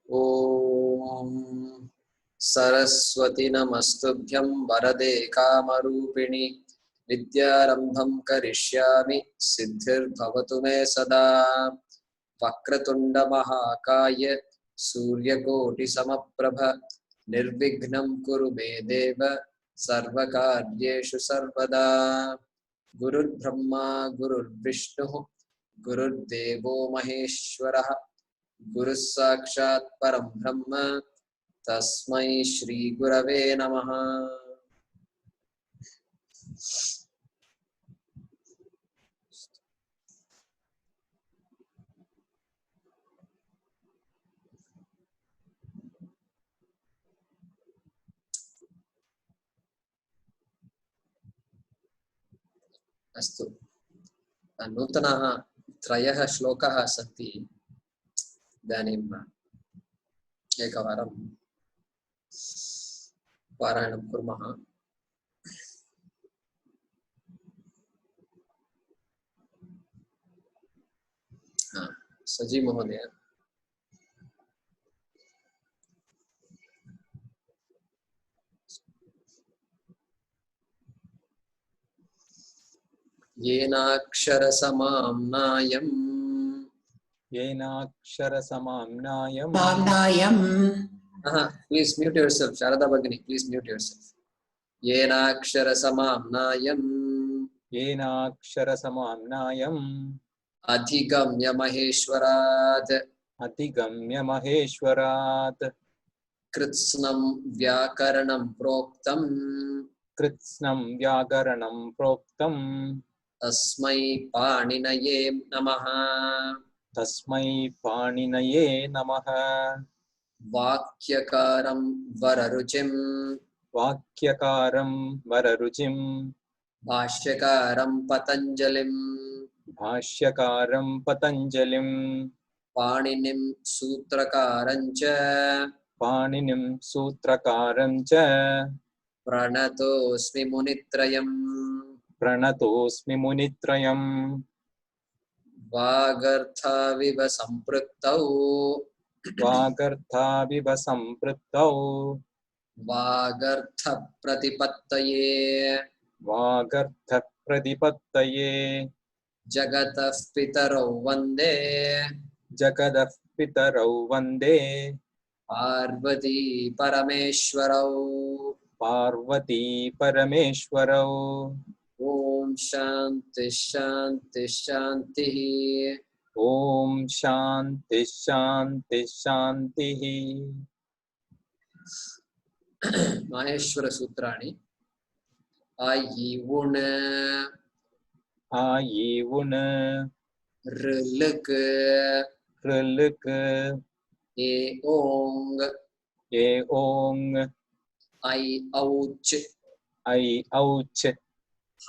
ओम सरस्वती नमस्तुभ्यं वरदे कामरूपिणि विद्यारंभं करिष्यामि सिद्धिर्भवतु मे सदा। वक्रतुंड महाकाय सूर्यकोटि समप्रभ निर्विघ्नं कुरु मे देव सर्वकार्येषु सर्वदा। गुरुर्ब्रह्मा गुरुर्विष्णुः गुरुर्देवो महेश्वरः गुरुः साक्षात् परं ब्रह्म तस्मै श्री गुरवे नमः। अस्तु, नूतनः त्रयः श्लोकाः सन्ति। इदानीम् एकवारं पारायणं कुर्मः। सजी महोदय, येनाक्षरसमाम्नायम् प्लीज म्यूट योरसेल्फ शारदा भगिनी, प्लीज म्यूट योरसेल्फ। येनाक्षरसमाम्नायम् अधिगम्य महेश्वरात् कृत्स्नं व्याकरणं प्रोक्तं तस्मै पाणिनये नमः। वाक्यकारं वररुचिं भाष्यकारं पतंजलिं पाणिनिं सूत्रकारं च प्रणतोऽस्मि मुनित्रयम्। वागर्थाविव सम्पृक्तौ वागर्थ प्रतिपत्तये जगतः पितरौ वन्दे पार्वती परमेश्वरौ। ओम शांति शांति शांतिः। ओम शांति शांति शांतिः। माहेश्वर सूत्राणि आयिवुण ऋलृक् एओंग ऐऔच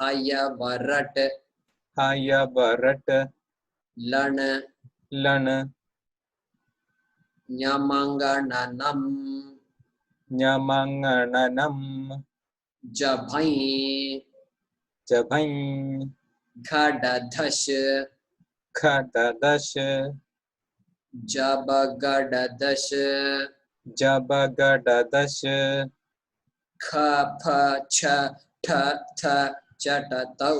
हयवरट लन ञमंगणनं जभै घडधश जबगडदश खफ छ ठ थ चटतौ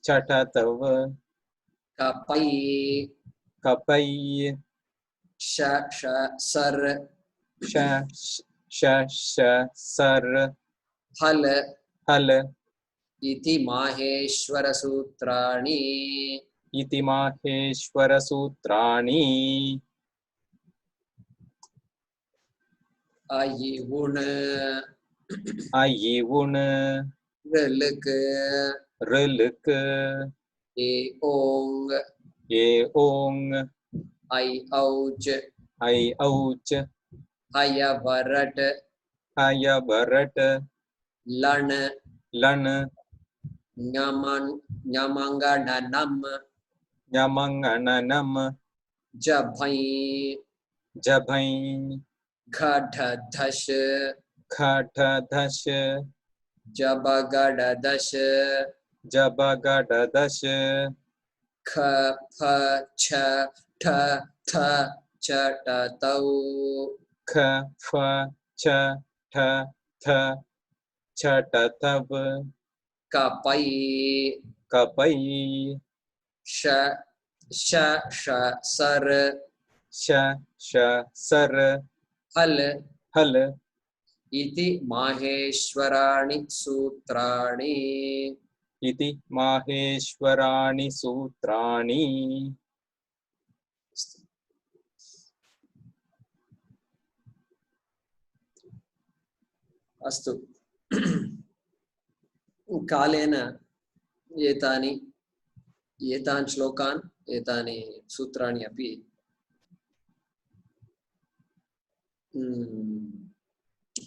चटतव कपै श सर हल इति माहेश्वर सूत्राणि आयिवुण ऋलृक् एओंग ऐऔच हयवरट लन ञमंगणनं ञमङणनम जभै जभै घढधश खठधश जबगडदश जबगडदश ख फ छ ठ थ चटतौ ख फ छ ठ थ छटतव कपै कपै श श श सर श श सर हल हल इति माहेश्वराणि सूत्राणि इति माहेश्वराणि सूत्राणि अस्तु कालेन एतान् श्लोकान् एतानि सूत्राणि अपि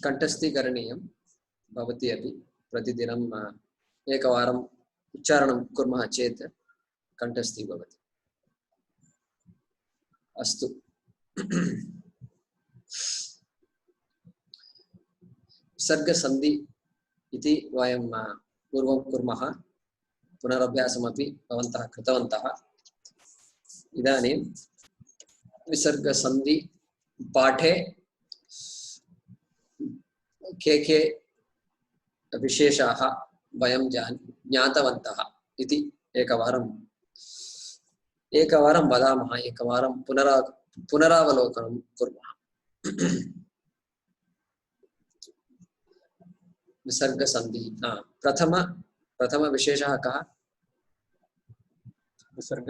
कण्ठस्थीकरणीयं भवति अपि प्रतिदिनं एकवारम् उच्चारणं कुर्मः चेत् कण्ठस्थी भवति अस्तु विसर्गसन्धि इति वयं पूर्वं कुर्मः पुनरभ्यासमपि भवन्तः कृतवन्तः इदानीं विसर्गसन्धि पाठे के विशेषाः वयं ज्ञातवन्तः इति एकवारं वदामः एकवारं पुनरावलोकनं कुर्मः विसर्गसन्धि प्रथम विशेषः कः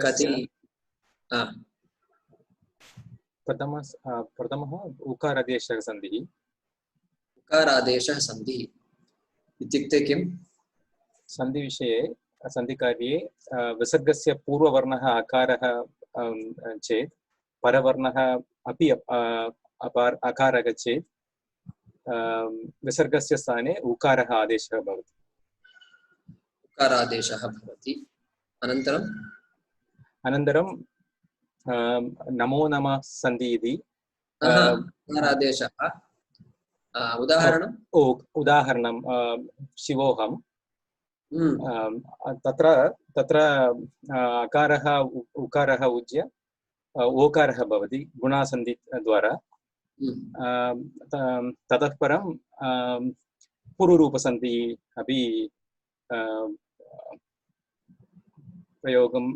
कति प्रथमः उकारादेशः सन्धिः उकारादेशः सन्धिः इत्युक्ते किं सन्धिविषये सन्धिकार्ये विसर्गस्य पूर्ववर्णः अकारः चेत् परवर्णः अपि अकारः चेत् विसर्गस्य स्थाने उकारः आदेशः भवति उकारादेशः भवति अनन्तरं नमो नमः सन्धि इति उकारादेशः उदाहरणं शिवोऽहं तत्र अकारः उकारः उज्य ओकारः भवति गुणासन्धि द्वारा ततः परं पूर्वरूपसन्धि अपि प्रयोगं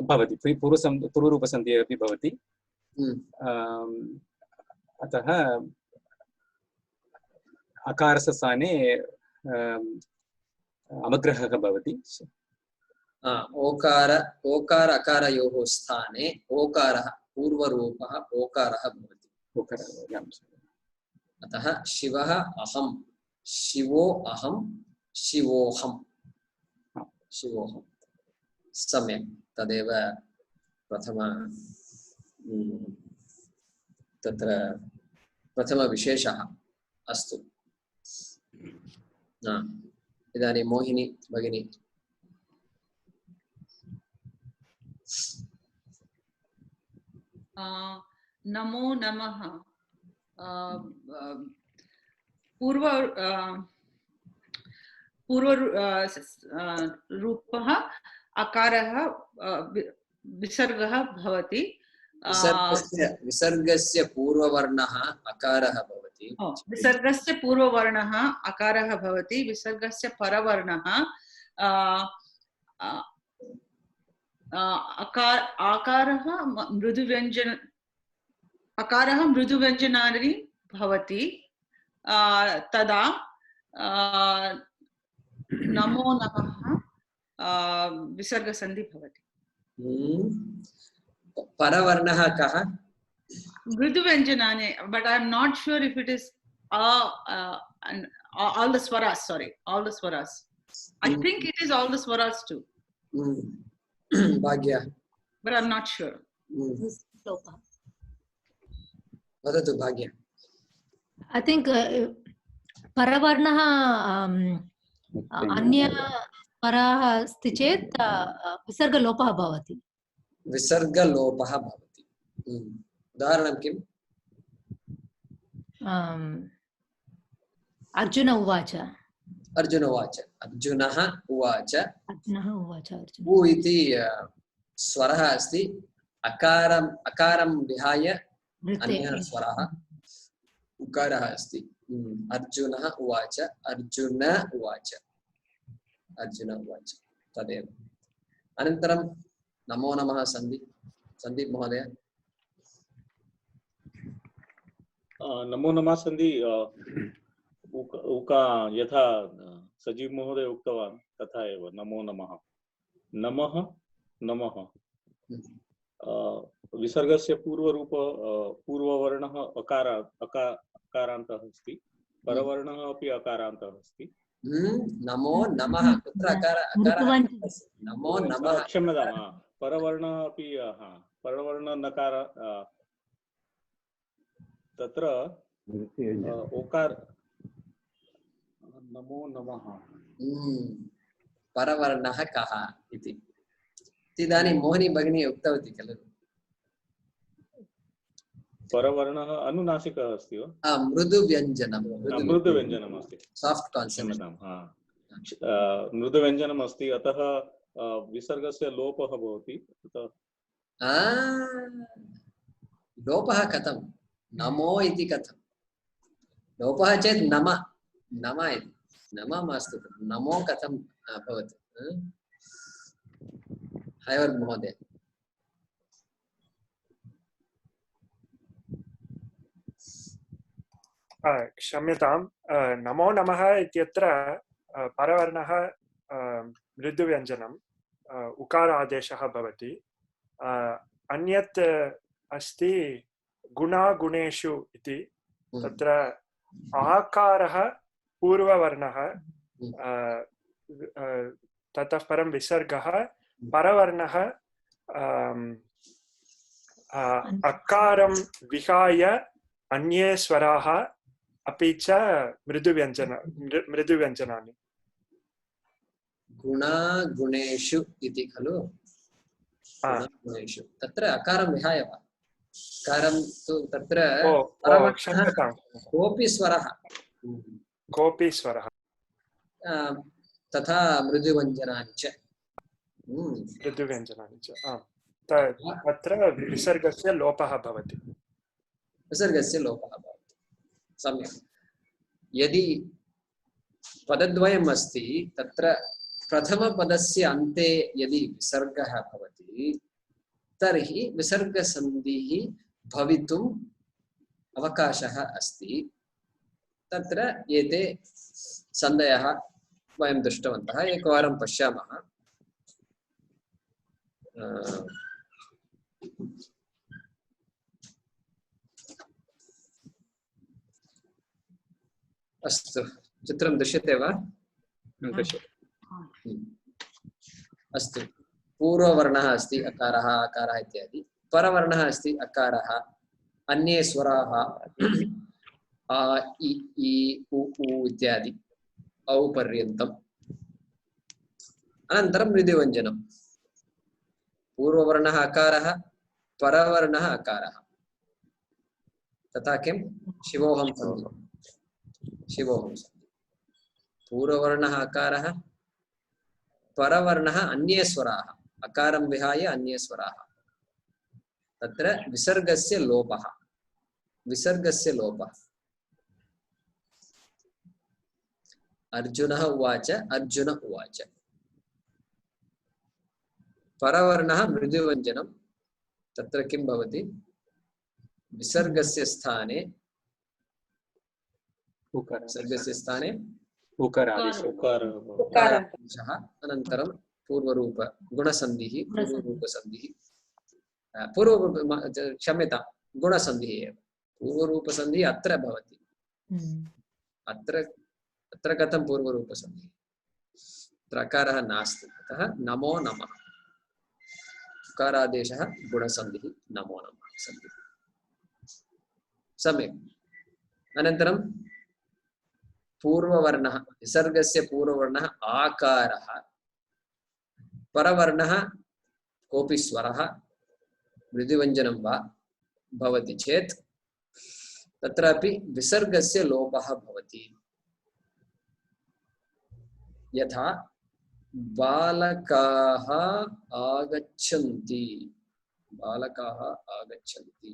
भवति पूर्वरूपसन्धिः अपि भवति अतः अकारस्य स्थाने अवग्रहः भवति ओकार अकारयोः स्थाने ओकारः पूर्वरूपः ओकारः भवति अतः शिवः अहं शिवो अहं शिवोऽहं सम्यक् तदेव प्रथमविशेषः अस्तु इदानीं मोहिनी भगिनी नमो नमः रूपः अकारः विसर्गः भवति विसर्गस्य पूर्ववर्णः अकारः भवति विसर्गस्य पूर्ववर्णः अकारः भवति विसर्गस्य परवर्णः आकारः मृदुव्यञ्जनानि भवति तदा नमो नमः विसर्गसन्धि भवति परवर्णः कः मृदुव्यञ्जनानि but I am not sure if it is all the swaras. I think it is all the swaras too. Bhagya. But I am not sure. Vadatu Bhagya. I think paravarnaha anya पराः अस्ति चेत् विसर्गलोपः भवति। विसर्गलोपः भवति। उदाहरणं किम्? अर्जुन उवाच। अर्जुन उवाच। अर्जुनः उवाच। अर्जुनः उवाच। अर्जुन उ इति स्वरः अस्ति। अकारं विहाय अन्यः स्वरः उकारः अस्ति। अर्जुनः उवाच। अर्जुन उवाच। अर्जुन उवाच तदेव। अनन्तरं नमो नमः सन्धि। सन्दीप महोदय। नमो नमः सन्धि उका यथा सजीव महोदय उक्तवान् तथा एव नमो नमः। नमः नमः विसर्गस्य पूर्ववर्णः अकारान्तः अस्ति, परवर्णः अपि अकारान्तः अस्ति। नमो नमः कुत्र नमो नमः क्षम्यतां परवर्णः अपि परवर्ण नकार तत्र ओकार नमो नमः परवर्णः कः इति इदानीं मोहिनी भगिनी उक्तवती खलु। परवर्णः अनुनासिकः अस्ति वा? मृदुव्यञ्जनं। मृदुव्यञ्जनम् अस्ति। Soft consonant. मृदुव्यञ्जनम् अस्ति, अतः विसर्गस्य लोपः भवति। लोपः कथं? नमो इति कथं? लोपः चेत् नम नम इति नम मास्तु। नमो कथं भवति? हयवर् महोदय। क्षम्यतां नमो नमः इत्यत्र परवर्णः मृदुव्यञ्जनम् उकारादेशः भवति। अन्यत् अस्ति गुणागुणेषु इति। तत्र आकारः पूर्ववर्णः, ततः परं विसर्गः, परवर्णः अकारं विहाय अन्ये स्वराः अपि च मृदुव्यञ्जनानि। गुणागुणेषु इति खलु? गुणागुणेषु तत्र अकारं विहाय वा? अकारं तु तत्र कोऽपि स्वरः तथा मृदुव्यञ्जनानि च। तत्र विसर्गस्य लोपः भवति। विसर्गस्य लोपः भवति। सम्यक्। यदि पदद्वयम् अस्ति तत्र प्रथमपदस्य अन्ते यदि विसर्गः भवति तर्हि विसर्गसन्धिः भवितुम् अवकाशः अस्ति। तत्र एते सन्धयः वयं दृष्टवन्तः। एकवारं पश्यामः। अस्तु, चित्रं दृश्यते वा? अस्तु, पूर्ववर्णः अस्ति अकारः आकारः इत्यादि, परवर्णः अस्ति अकारः, अन्ये स्वराः आ इ ई उ ऊ इत्यादि औ पर्यन्तम्। अनन्तरं मृदुव्यञ्जनं। पूर्ववर्णः अकारः, परवर्णः अकारः, तथा किं शिवोहं सन्धि। शिवोहं सन्धि। पूर्ववर्णः अकारः, परवर्णः अन्ये स्वराः, अकारं विहाय अन्ये स्वराः। तत्र विसर्गस्य लोपः। विसर्गस्य लोपः। अर्जुनः उवाच। अर्जुन उवाच। परवर्णः मृदुव्यञ्जनं। तत्र किं भवति? विसर्गस्य स्थाने उकारादेशः, अनन्तरं पूर्वरूप गुणसन्धिः, पूर्वरूपसन्धिः, क्षम्यतां गुणसन्धिः एव। पूर्वरूपसन्धिः अत्र भवति। अत्र कथं पूर्वरूपसन्धिः? अत्र अकारः नास्ति, अतः नमो नमः। उकारादेशः गुणसन्धिः, नमो नमः सन्धिः। सम्यक्। अनन्तरं पूर्ववर्णः, विसर्गस्य पूर्ववर्णः आकारः, परवर्णः कोऽपि स्वरः मृदुव्यञ्जनं वा भवति चेत् तत्रापि विसर्गस्य लोपः भवति। यथा बालकाः आगच्छन्ति, बालकाः आगच्छन्ति,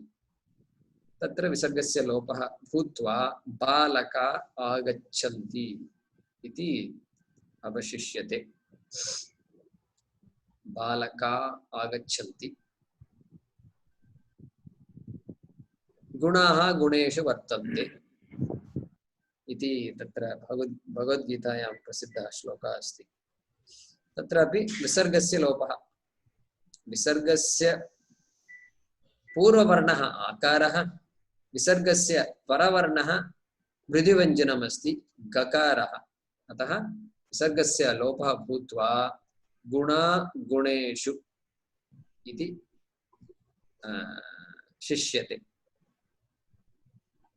तत्र विसर्गस्य लोपः भूत्वा बालका आगच्छन्ति इति अवशिष्यते। बालका आगच्छन्ति। गुणाः गुणेषु वर्तन्ते इति तत्र भगवद्गीतायां प्रसिद्धः श्लोकः अस्ति। तत्रापि विसर्गस्य लोपः, विसर्गस्य पूर्ववर्णः आकारः, विसर्गस्य परवर्णः मृदुव्यञ्जनम् अस्ति गकारः, अतः विसर्गस्य लोपः भूत्वा गुणा गुणेषु इति शिष्यते।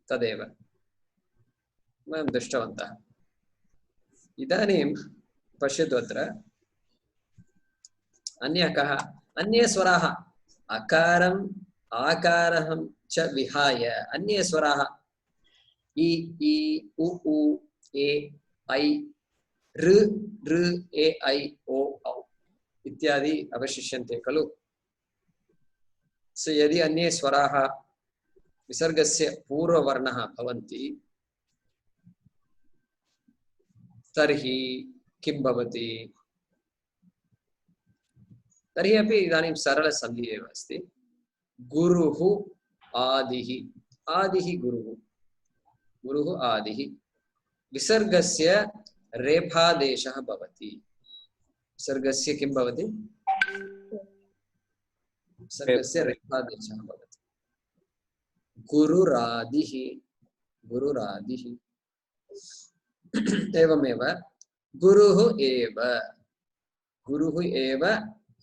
तदेव वयं दृष्टवन्तः। इदानीं पश्यतु, अत्र अन्यः कः, अन्ये स्वराः अकारम् आकारं च विहाय अन्ये स्वराः इ ई उ उ ए ऐ ऋ ऋ ए ऐ ओ औ इत्यादि अवशिष्यन्ते खलु। यदि अन्ये स्वराः विसर्गस्य पूर्ववर्णः भवन्ति तर्हि किं भवति? तर्हि अपि इदानीं सरलसन्धिः एव अस्ति। गुरुः आदिः, आदिः गुरुः, गुरुः आदिः, विसर्गस्य रेफादेशः भवति। विसर्गस्य किं भवति? विसर्गस्य रेफादेशः भवति। गुरुरादिः, गुरुरादिः। एवमेव गुरुः एव, गुरुः एव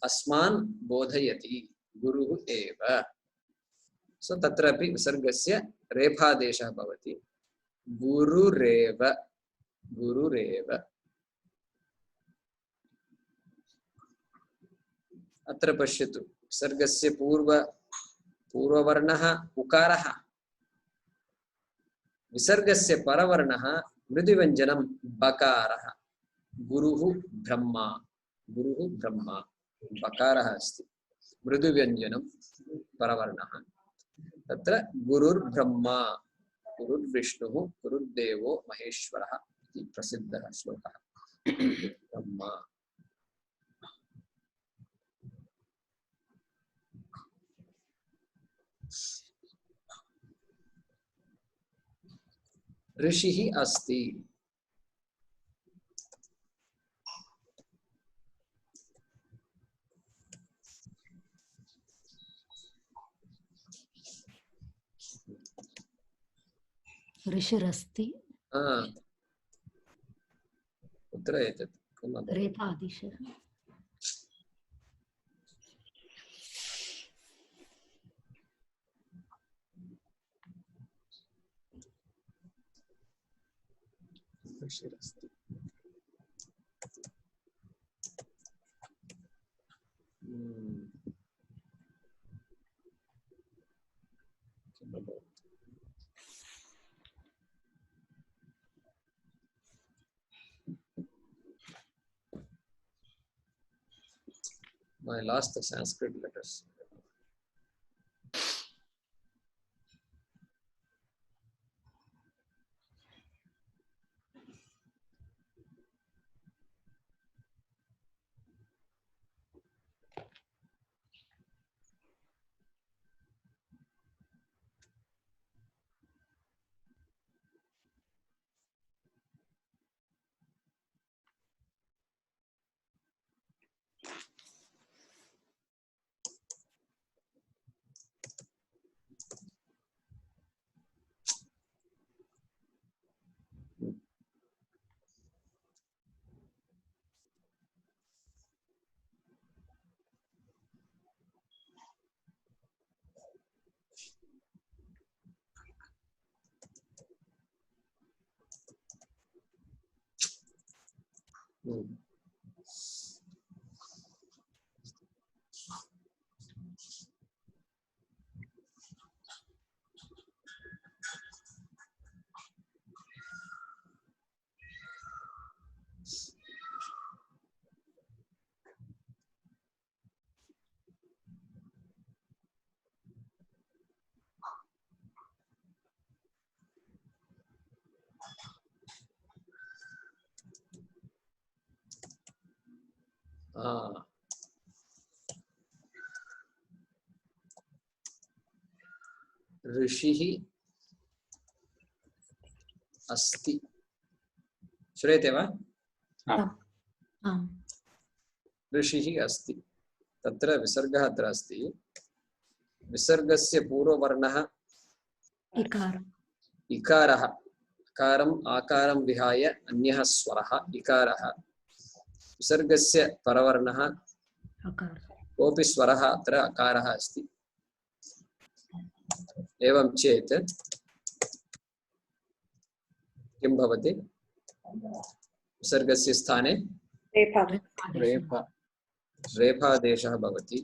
अस्मान् बोधयति, गुरुः एव। सो तत्रापि विसर्गस्य रेफादेशः भवति। गुरुरेव, गुरुरेव। अत्र पश्यतु, विसर्गस्य पूर्ववर्णः उकारः, विसर्गस्य परवर्णः मृदुव्यञ्जनं बकारः। गुरुः ब्रह्मा, गुरुः ब्रह्मा, बकारः अस्ति, मृदुव्यञ्जनं परवर्णः। तत्र गुरुर्ब्रह्मा, गुरुर्विष्णुः, गुरुर्देवो महेश्वरः इति प्रसिद्धः श्लोकः। ब्रह्मा। ऋषिः अस्ति, ऋषिरस्ति, कुत्र एतत्? रेफादिशः। ऋषिरस्ति। I lost the Sanskrit letters. ऋषिः अस्ति श्रूयते वा आम् ऋषिः अस्ति तत्र विसर्गः अत्र अस्ति विसर्गस्य पूर्ववर्णः इकारः इकारः अकारम् आकारं विहाय अन्यः स्वरः इकारः विसर्गस्य परवर्णः अकारः कोऽपि स्वरः अत्र अकारः अस्ति एवं चेत् किं भवति विसर्गस्य स्थाने रेफा रेफादेशः भवति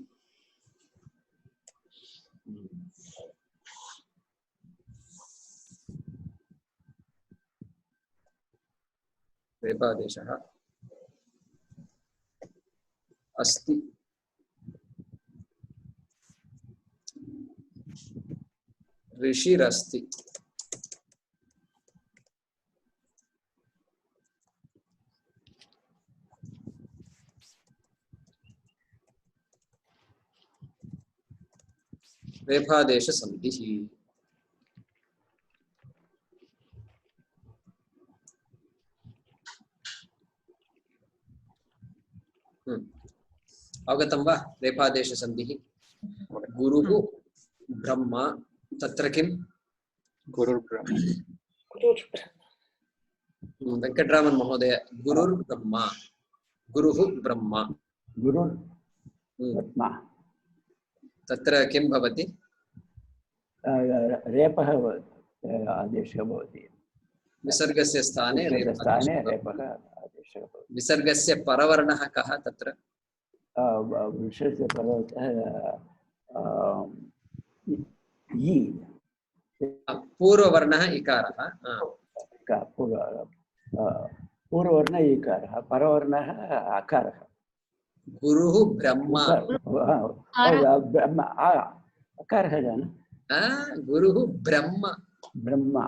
रेफादेशः अस्ति ऋषिरस्ति रेफादेश संधिः अवगतं वा रेफादेश संधिः गुरुः ब्रह्मा तत्र किं गुरुर्ब्रह्म वेंकटरामन महोदय गुरुर्ब्रह्मा गुरुः ब्रह्मा गुरुर्ब्रह्मा तत्र किं भवति रेपः आदेशः भवति विसर्गस्य स्थाने स्थाने रेपः आदेशः भवति विसर्गस्य परवर्णः कः तत्र विसर्गस्य परवर्णः इ पूर्ववर्णः इकारः पूर्ववर्ण इकारः परवर्णः अकारः गुरुः ब्रह्मा ब्रह्म अकारः जान गुरुः ब्रह्म ब्रह्म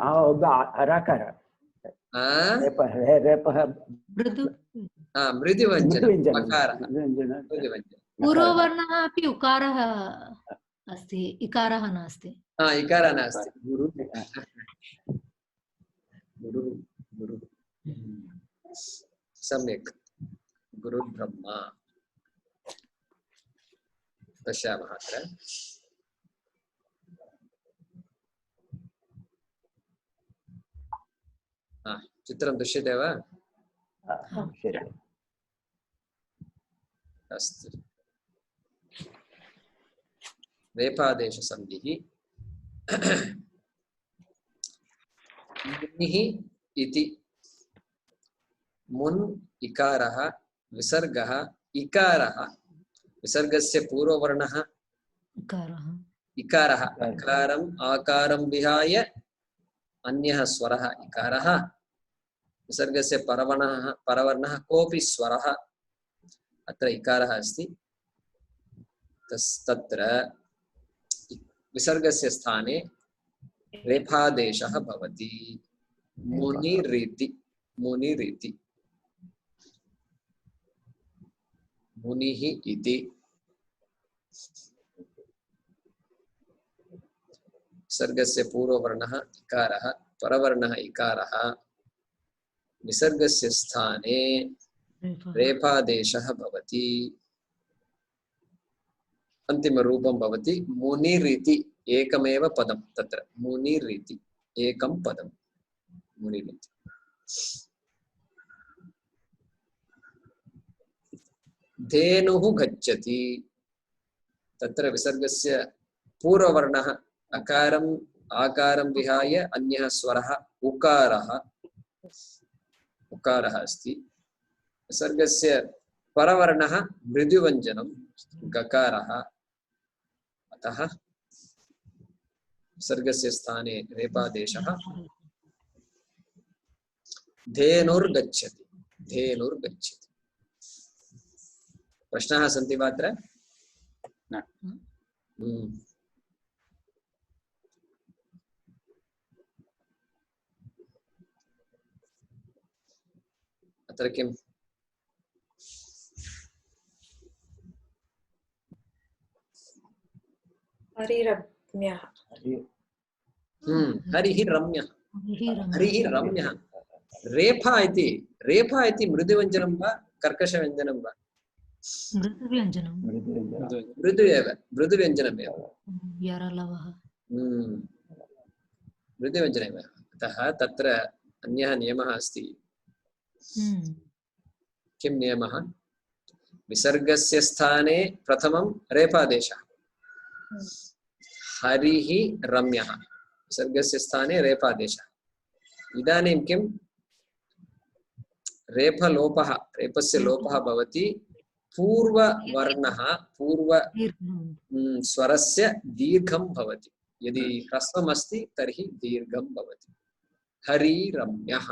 अराकार रेपः रेपः मृदु मृदुव्यञ्जनम् पूर्ववर्णः अपि उकारः अस्ति इकारः नास्ति इकारः नास्ति गुरु गुरु गुरु सम्यक् गुरुर्ब्रह्मा पश्यामः अत्र चित्रं दृश्यते वा अस्तु रेफादेश संधिः मुनिः इति मुन् इकारः विसर्गः इकारः विसर्गस्य पूर्ववर्णः इकारः अकारम् आकारं विहाय अन्यः स्वरः इकारः विसर्गस्य परवर्णः कोऽपि स्वरः अत्र इकारः अस्ति तत्र विसर्गस्य स्थाने रेफादेशः भवति मुनिरिति मुनिरिति मुनिः इति विसर्गस्य पूर्ववर्णः इकारः परवर्णः इकारः विसर्गस्य स्थाने रेफादेशः भवति अन्तिमरूपं भवति मुनिरिति एकमेव पदं तत्र मुनिरिति एकं पदं मुनिरिति धेनुः गच्छति तत्र विसर्गस्य पूर्ववर्णः अकारम् आकारं विहाय अन्यः स्वरः उकारः उकारः अस्ति विसर्गस्य परवर्णः मृदुव्यञ्जनं गकारः अतः विसर्गस्य स्थाने रेफादेशः धेनुर्गच्छति धेनुर्गच्छति प्रश्नाः सन्ति वा अत्र अत्र किम् हरिरम्यः हरिः रम्यः हरिः हरिः रम्यः रेफा इति मृदुव्यञ्जनं वा कर्कशव्यञ्जनं वा मृदुव्यञ्जनं मृदुव्यञ्जनमेव यरलवः मृदुव्यञ्जनमेव अतः तत्र अन्यः नियमः अस्ति किं नियमः विसर्गस्य स्थाने प्रथमं रेफादेशः हरिः रम्यः विसर्गस्य स्थाने रेफादेशः इदानीं किं रेफलोपः रेफस्य लोपः भवति पूर्ववर्णः पूर्व स्वरस्य दीर्घं भवति यदि ह्रस्वम् अस्ति तर्हि दीर्घं भवति हरिरम्यः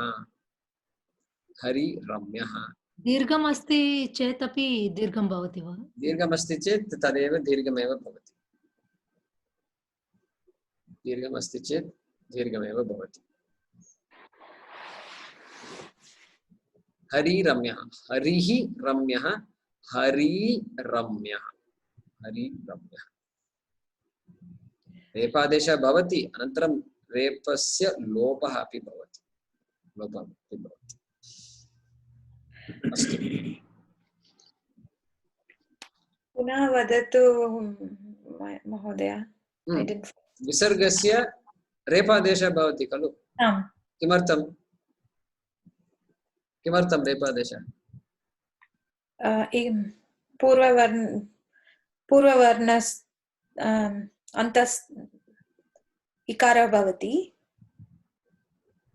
हरिरम्यः दीर्घम् अस्ति चेत् अपि दीर्घं भवति वा दीर्घमस्ति चेत् तदेव दीर्घमेव भवति दीर्घमस्ति चेत् दीर्घमेव भवति हरिरम्यः हरिः रम्यः हरिरम्यः हरिरम्यः रेफादेशः भवति अनन्तरं रेफस्य लोपः अपि भवति अस्तु पुनः वदतु महोदय विसर्गस्य रेफादेशः भवति खलु आम् किमर्थं किमर्थं रेफादेशः पूर्ववर्णस् अन्तस् इकारः भवति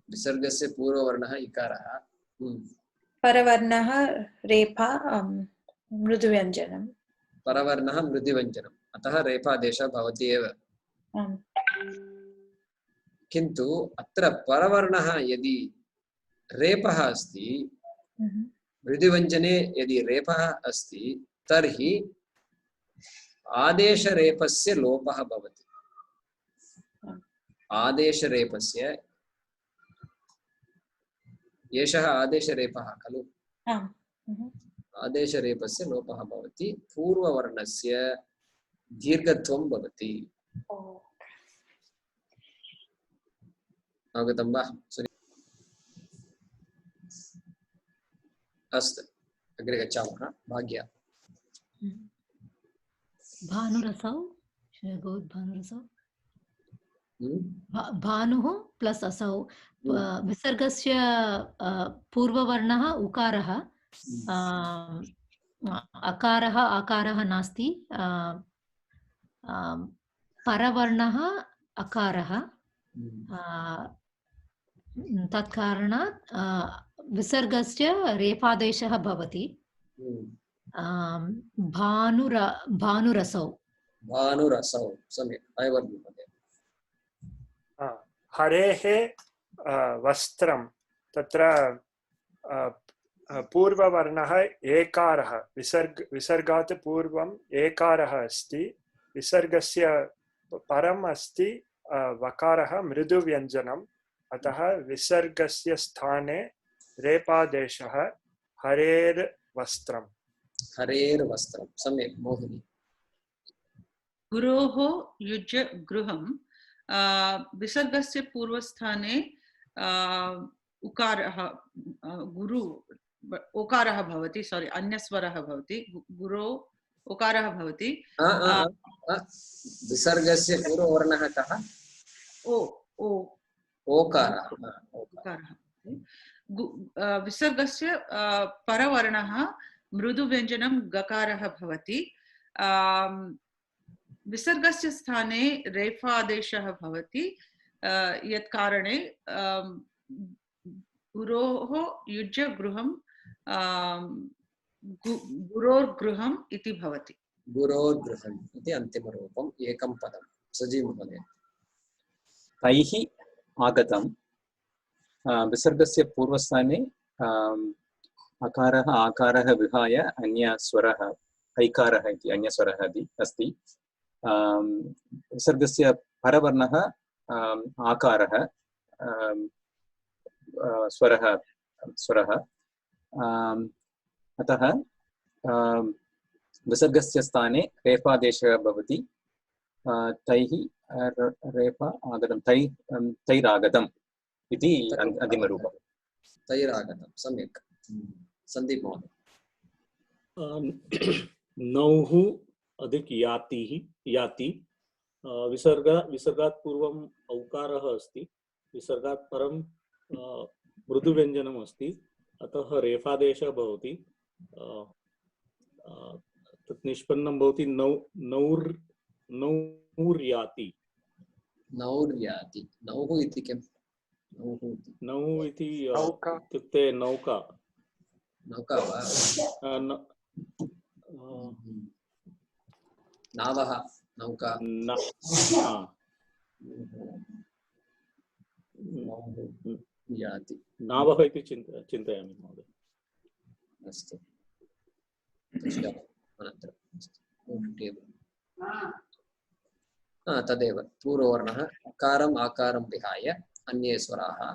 विसर्गस्य पूर्ववर्णः इकारः परवर्णः रेफा मृदुव्यञ्जनं परवर्णः मृदुव्यञ्जनम् अतः रेफादेशः भवति एव किन्तु अत्र परवर्णः यदि रेफः अस्ति मृदुव्यञ्जने यदि रेफः अस्ति तर्हि आदेशरेफस्य लोपः भवति आदेशरेफस्य एषः आदेशरेफः खलु आदेशरेफस्य लोपः भवति पूर्ववर्णस्य दीर्घत्वं भवति अवगतं वा अस्तु अग्रे गच्छामः भाग्या भानुरसौ भानुरसौ भानुः प्लस असौ विसर्गस्य पूर्ववर्णः उकारः अकारः आकारः नास्ति परवर्णः अकारः तत्कारणात् विसर्गस्य रेफादेशः भवति भानुरसौ भानुरसौ सम्यक् अयवर्णं महोदय हरेः वस्त्रं तत्र पूर्ववर्णः एकारः विसर्गात् पूर्वम् एकारः अस्ति विसर्गस्य परम् अस्ति वकारः मृदुव्यञ्जनम् अतः विसर्गस्य स्थाने रेपादेशः हरेर्वस्त्रं हरेर्वस्त्रं सम्यक् मोहिनी गुरोः युज्य गृहं विसर्गस्य पूर्वस्थाने उकारः गुरु ओकारः भवति सॉरी अन्यस्वरः भवति गुरो ओकारः भवति विसर्गस्य पूर्ववर्णः कः ओ ओ ओकारः विसर्गस्य परवर्णः मृदुव्यञ्जनं गकारः भवति विसर्गस्य स्थाने रेफादेशः भवति यत् कारणे गुरोः युज्य गृहं गुरोर्गृहम् इति भवति गुरोर्गृहम् इति अन्तिमरूपम् एकं पदं सजीव महोदय तैः आगतं विसर्गस्य पूर्वस्थाने अकारः आकारः विहाय अन्यस्वरः ऐकारः इति अन्यस्वरः अस्ति विसर्गस्य परवर्णः आकारः स्वरः अतः विसर्गस्य स्थाने रेफादेशः भवति तैः रेफा आगतं तैरागतम् इति अन्तिमरूपम्। तैरागतं सम्यक्। सन्दीप महोदय। नौः अधिक याति विसर्गात् पूर्वम् औकारः अस्ति, विसर्गात् परं मृदुव्यञ्जनम् अस्ति, अतः रेफादेशः भवति। तत् निष्पन्नं भवति नौर्याति। नौर्याति। नौः इति किम्? नौः इति इत्युक्ते नौका। नौका वा? नावः नौका। याति। नावः इति चिन्तयामि महोदय। अस्तु। तदेव पूर्ववर्णः अकारम् आकारं विहाय अन्ये स्वराः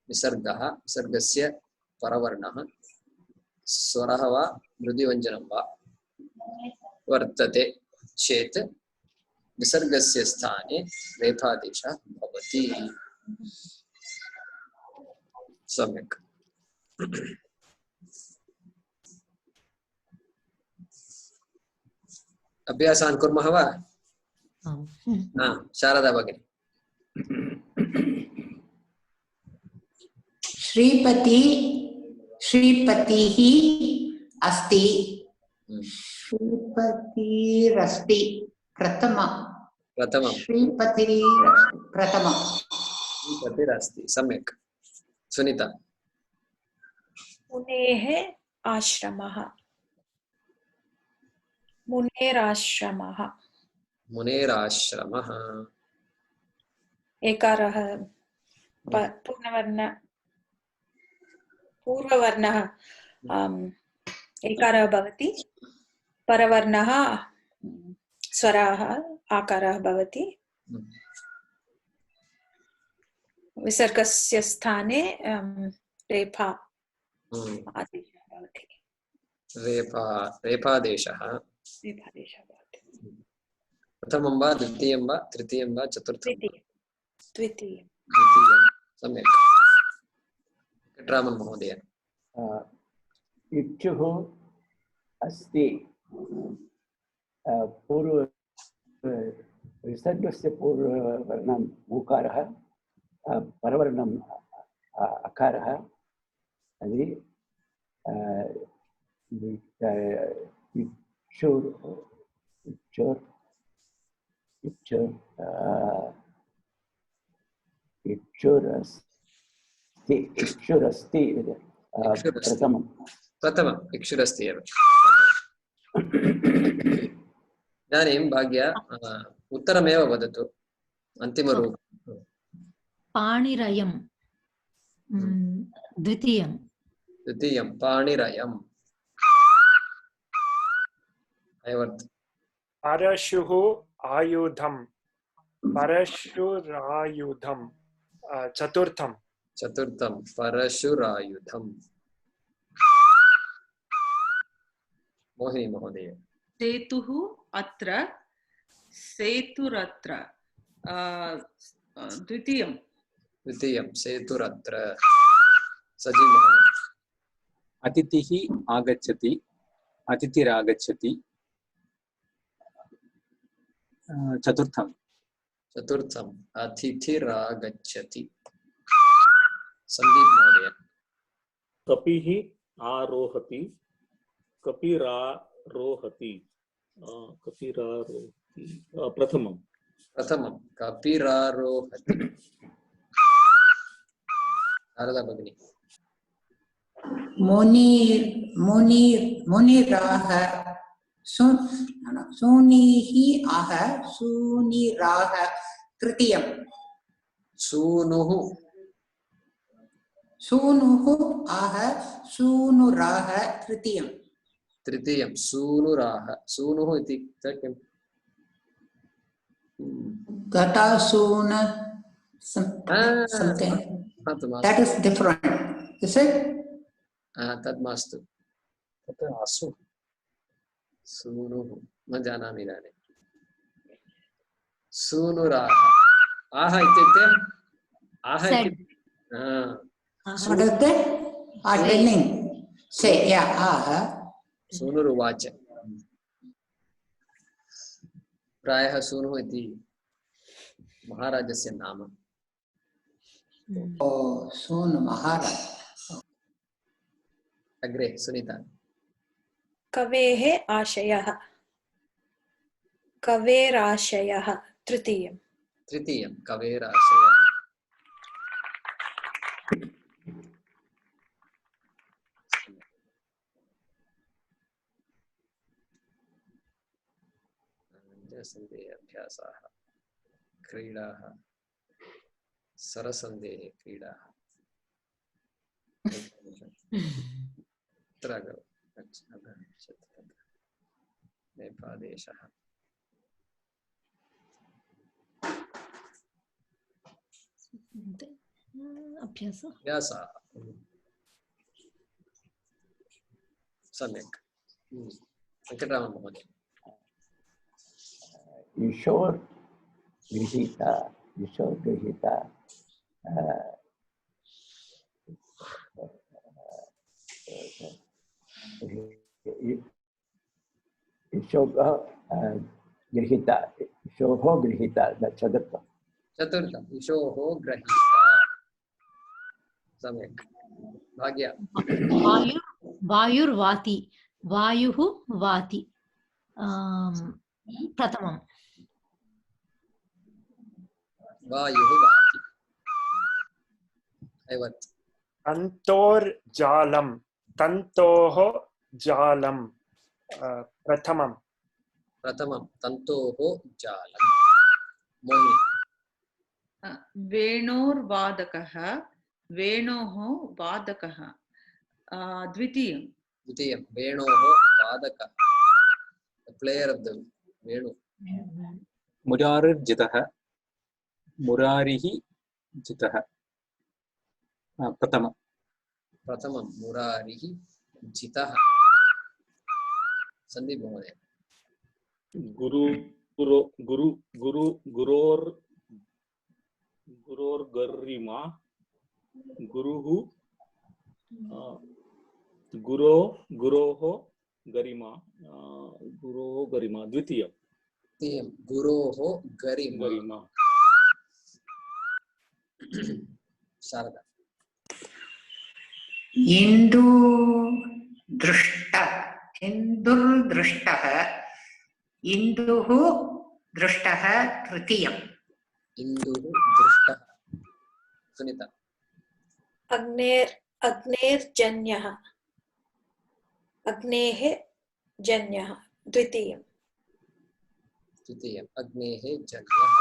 विसर्गः विसर्गस्य परवर्णः स्वरः वा मृदुव्यञ्जनं वा वर्तते चेत् विसर्गस्य स्थाने रेफादेशः भवति। सम्यक्। अभ्यासान् कुर्मः वा? शारदा भगिनी। श्रीपतिः अस्ति, श्रीपतिरस्ति प्रथमं श्रीपतिरस्ति। सम्यक्। सुनीता। मुनेः आश्रमः। मुनेराश्रमः। मुनेराश्रमः। एकारः पूर्ववर्णः एकारः भवति, परवर्णः स्वराः आकारः भवति, विसर्गस्य स्थाने रेफा आदेशः भवति। रेफादेशः भवति। प्रथमं वा द्वितीयं वा तृतीयं वा चतुर्थं? द्वितीयं। सम्यक्। रामन् महोदय। इच्छुः अस्ति, पूर्व विसर्गस्य पूर्ववर्णम् ऊकारः, परवर्णम् अकारः, इक्षुरस्ति प्रथमम् इक्षुरस्ति एव। इदानीं भाग्या उत्तरमेव वदतु, अन्तिमरूपं। पाणिरयं द्वितीयं पाणिरयम्। परशुः आयुधं, परशुरायुधं चतुर्थं परशुरायुधम्। मोहिनी महोदय। सेतुः अत्र, सेतुरत्र। द्वितीयं सेतुरत्र। सजीव महोदय। अतिथिः आगच्छति, अतिथिरागच्छति, चतुर्थम् अतिथिरागच्छति। सन्दीप महोदय। कपिः आरोहति, कपिरारोहति, प्रथमं कपिरारोहति। शारदा भगिनी। मुनिराः सूनिः आह सूनिराः तृतीयं। सूनुः आह सूनुराः तृतीयं। सूनुराः। सूनुः इति किम्? Gatasuna something. That is different. Is it? तद् मास्तु। तत् असु सूनुः न जानामि इदानीं। सूनुराः आह इत्युक्ते आह Said. What is that? Telling. Say, yeah, सूनुरुवाच प्रायः सूनुः इति महाराजस्य नाम Oh, soon Maharaj. अग्रे सुनीता कवेः आशयः कवेराशयः तृतीयम् तृतीयं कवेराशयः सन्धेः अभ्यासाः क्रीडाः सरसन्धेः क्रीडाः नेपादेशः अभ्यासः सम्यक् वेङ्कटरामन् महोदय ईशोर गृहीता ईशोः गृहीता चतुर्थम् ईशोः गृहीता सम्यक् भाग्य वायुर्वाति वायुः वाति प्रथमम् वायुः वाति ऐवत् तन्तोर्जालं तन्तोः जालं प्रथमं तन्तोः जालं मोहिनी वेणोर्वादकः वेणोः वादकः द्वितीयं वेणोः वादकः प्लेयर् ऑफ द वेणु मुरारिर्जितः मुरारिः जितः प्रथमं मुरारिः जितः संदीप महोदय गुरोर्गरिमा गुरुः गुरोः गरिमा द्वितीयं गुरोः गरिमा शारदा इन्दुर्दृष्टः इन्दुः दृष्टः तृतीयम् इन्दुः दृष्टः सुनीता अग्नेर्जन्यः अग्नेः जन्यः द्वितीयम् अग्नेः जन्यः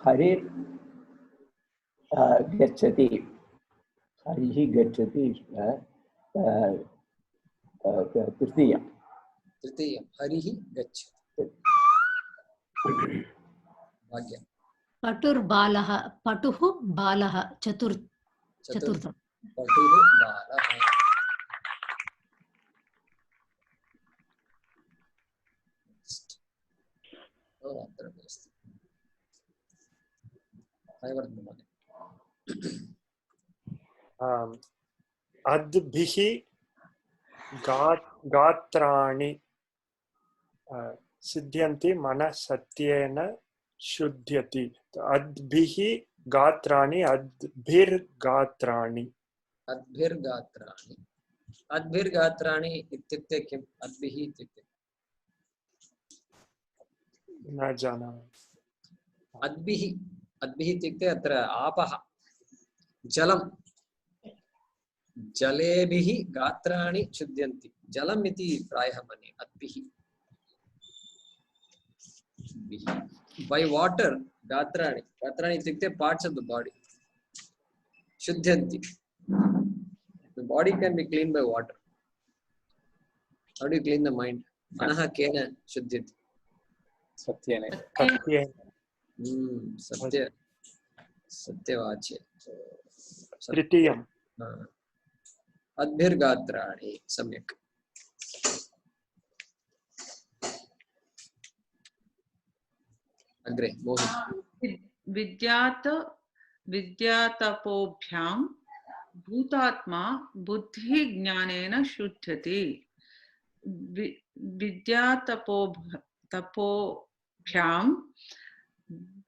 हरिः गच्छति हरिः गच्छति तृतीयं हरिः गच्छति भाग्य पटुः बालः चतुर्थम् पटुः बालः अद्भिः गात्राणि सिद्ध्यन्ति मनसत्येन शुध्यति अद्भिः गात्राणि अद्भिर्गात्राणि अद्भिर्गात्राणि इत्युक्ते किम् अद्भिः इत्युक्ते न जानामि अद्भिः इत्युक्ते अत्र आपः जलं जलेभिः गात्राणि शुद्ध्यन्ति जलम् इति प्रायः मन्ये अद्भिः by water गात्राणि इत्युक्ते parts of the body शुद्ध्यन्ति the body can be cleaned by water how do you clean the mind मनः केन शुद्ध्यति सत्येन सत्यवाच्य तृतीयम् अद्भिर्गात्राणि सम्यक् Agre, Mohin. विद्यातपोभ्यां भूतात्मा बुद्धि ज्ञानेन शुध्यति विद्यातपोभ्यां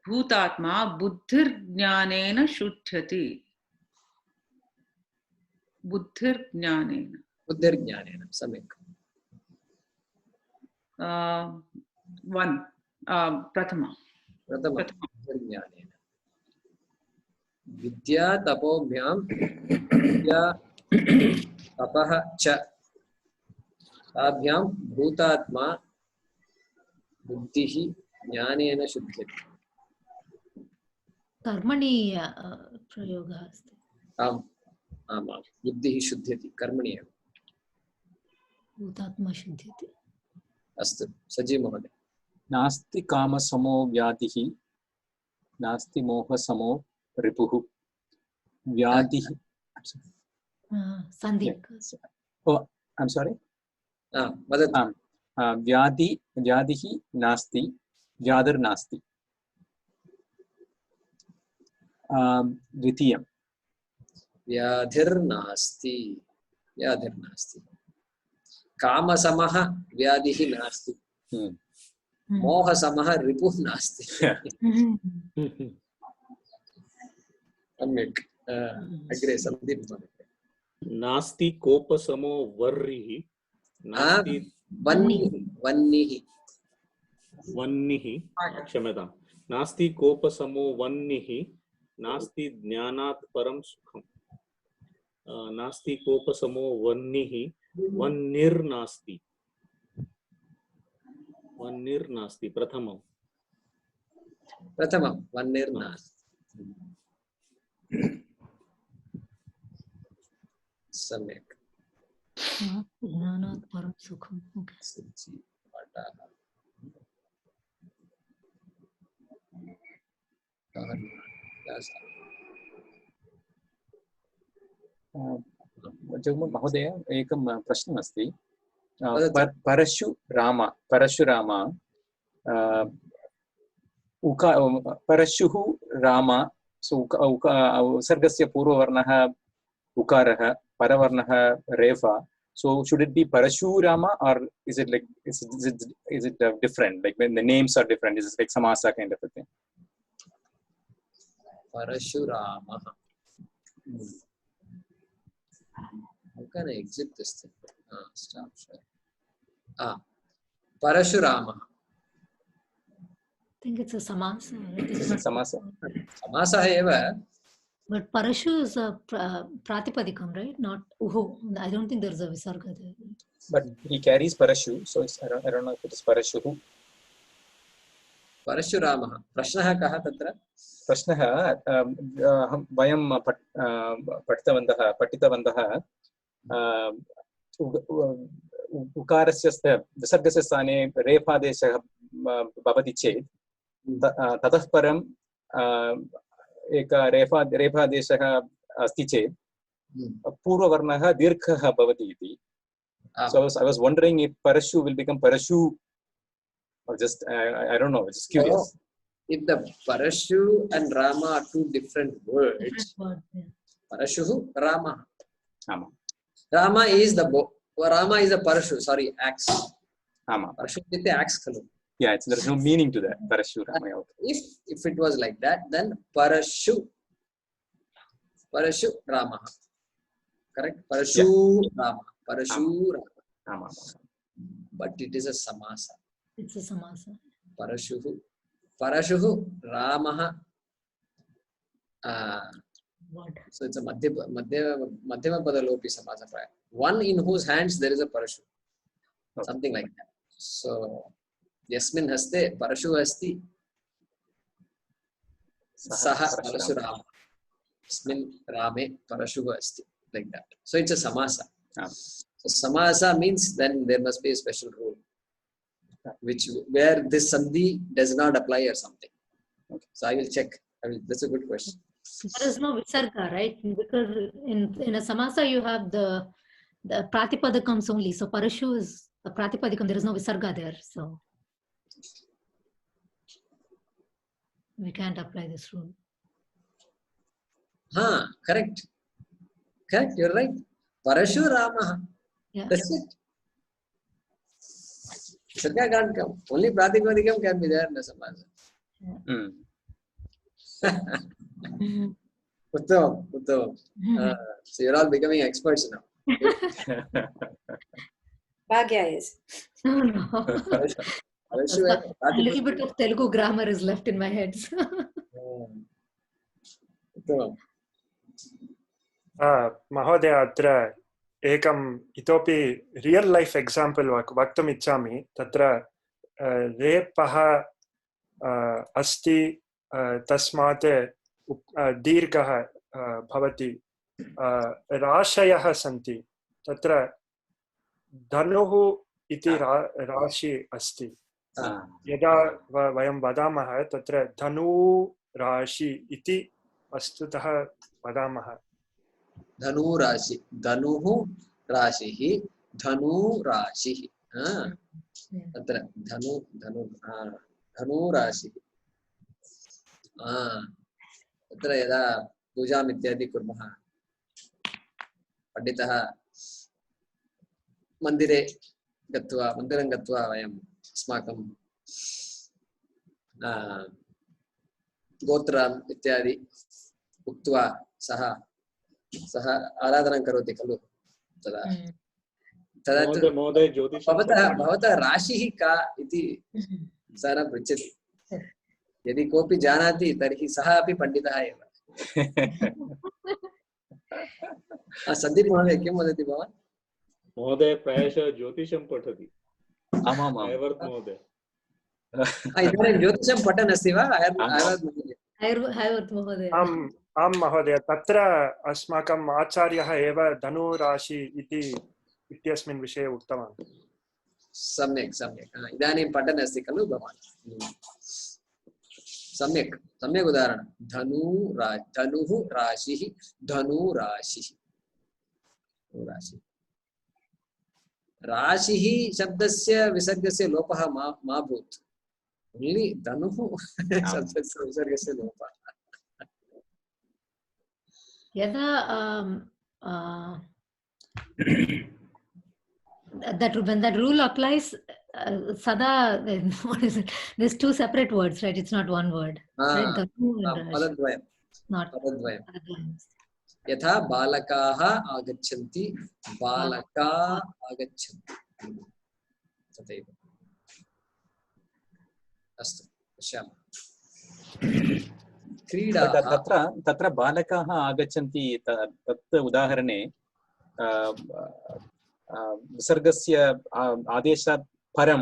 भूतात्मा बुद्धिर्ज्ञानेन शुध्यति बुद्धिर्ज्ञानेन Buddhirjnanena. Samyak. one prathama Prathama. Buddhirjnanena. Vidya tapobhyam vidya tapaha cha tabhyam bhutatma buddhihi jnanena shuddhyati. कर्मणि प्रयोगः अस्ति आम् आम् आम् बुद्धिः शुद्ध्यति कर्मणि एव भूतात्मा शुद्ध्यति अस्तु सजीव महोदय नास्ति कामसमो व्याधिः नास्ति मोहसमो रिपुः व्याधिः सन्धि oh I'm sorry वदतु व्याधिः नास्ति व्याधिर्नास्ति द्वितीयं व्याधिर्नास्ति कामसमः व्याधिः नास्ति मोहसमः रिपुः नास्ति सम्यक् अग्रे सन्दीप महोदय नास्ति कोपसमो वर्रिः नास्ति वह्निः क्षम्यतां नास्ति कोपसमो वह्निः नास्ति ज्ञानात् परं सुखम् नास्ति कोपसमो वह्निः वह्निर्नास्ति प्रथमं वह्निर्नास्ति सम्यक् ज्ञानात् परं सुखम् महोदय एकं प्रश्नम् अस्ति परशुराम परशुः राम उपसर्गस्य पूर्ववर्णः उकारः परवर्णः रेफा so should it be Parashurama or is it like is it different like when the names are different is it like samasa kind of a thing Parashurama how can I exit this thing stop share Parashurama I think it's a samasa right? samasa eva But Parashu is a Pratipadikam, right? Not Uhu. I don't think there's a Visarga there. But he carries Parashu, so it's, I don't know if it is Parashuhu. Parashurama. Prashnah kaha tatra? Prashnah vayam patitavantah ukarasya visargasya sthane rephadeshah bhavati chet tatah param eka rephadeshah asti chet पूर्ववर्णः दीर्घः भवति इति. So I was wondering if Parashu will become Parashu or just I don't know, just curious. So, if the Parashu and Rama are two different words, Parashu, Rama. Rama is the Rama is a Parashu, sorry, axe. Parashu is the axe. Yeah, there's no meaning to that. Parashu Rama. If it was like that, then Parashu Rama. Correct? Parashu Rama. Parashu Rama. But it is a samasa. It's a samasa. Parashu Rama. So it's a Madhyama Padalopi samasa. One in whose hands there is a Parashu. Something like that. So Yasmin haste Parashu hasti. Saha Parashu Rama. Yasmin Rame Parashu hasti. Like that. So it's a samasa. So samasa means then there must be a special rule, where this sandhi does not apply or something. Okay. So I will check. That's a good question. There is no visarga, right? Because in a samasa you have the pratipadakams only. So Parashu is a pratipadakam. There is no visarga there. So we can't apply this rule. Correct. Correct, you're right. Parashurama. Yeah. That's it. Visarga can't come. Only Pratipadikam can be there in the Samasa. Uttamam. So you're all becoming experts now. Bhagya is. No. A little bit of Telugu grammar is left in my head. महोदय अत्र एकम् इतोपि real life example वक्तुम् इच्छामि तत्र रेपः अस्ति तस्मात् दीर्घः भवति राशयः सन्ति तत्र धनुः इति राशि अस्ति यदा वयं वदामः तत्र धनुराशि इति वस्तुतः वदामः धनुराशि धनुः राशिः धनुराशिः तत्र धनुराशिः तत्र यदा पूजाम् इत्यादि कुर्मः पंडितः मन्दिरं गत्वा वयम् अस्माकं गोत्रम् इत्यादि उक्त्वा सः आराधनां करोति खलु तदा महोदय ज्योतिषं भवतः राशिः का इति सः न पृच्छति यदि कोऽपि जानाति तर्हि सः अपि पण्डितः एव सन्दीप महोदय किं वदति भवान् महोदय प्रायशः ज्योतिषं पठति आमाम् महोदय इदानीं ज्योतिषं पठन् अस्ति वा आं महोदय तत्र अस्माकम् आचार्यः एव धनुराशि इत्यस्मिन् विषये उक्तवान् सम्यक् इदानीं पठन् अस्ति खलु भवान् सम्यक् उदाहरणं धनुः राशिः धनुराशिः राशिः शब्दस्य विसर्गस्य लोपः मा भूत् ओन्ली धनुः शब्दस्य विसर्गस्य लोपः यदा when that rule applies, sada, what is it? There's two separate words, right? It's not one word. Right? Padadvayam. Not Padadvayam. Yatha balakaha agachanti, balaka agachanti. Tateva. Astu. Pashyama. तत्र बालकाः आगच्छन्ति तत् उदाहरणे विसर्गस्य आदेशात् परं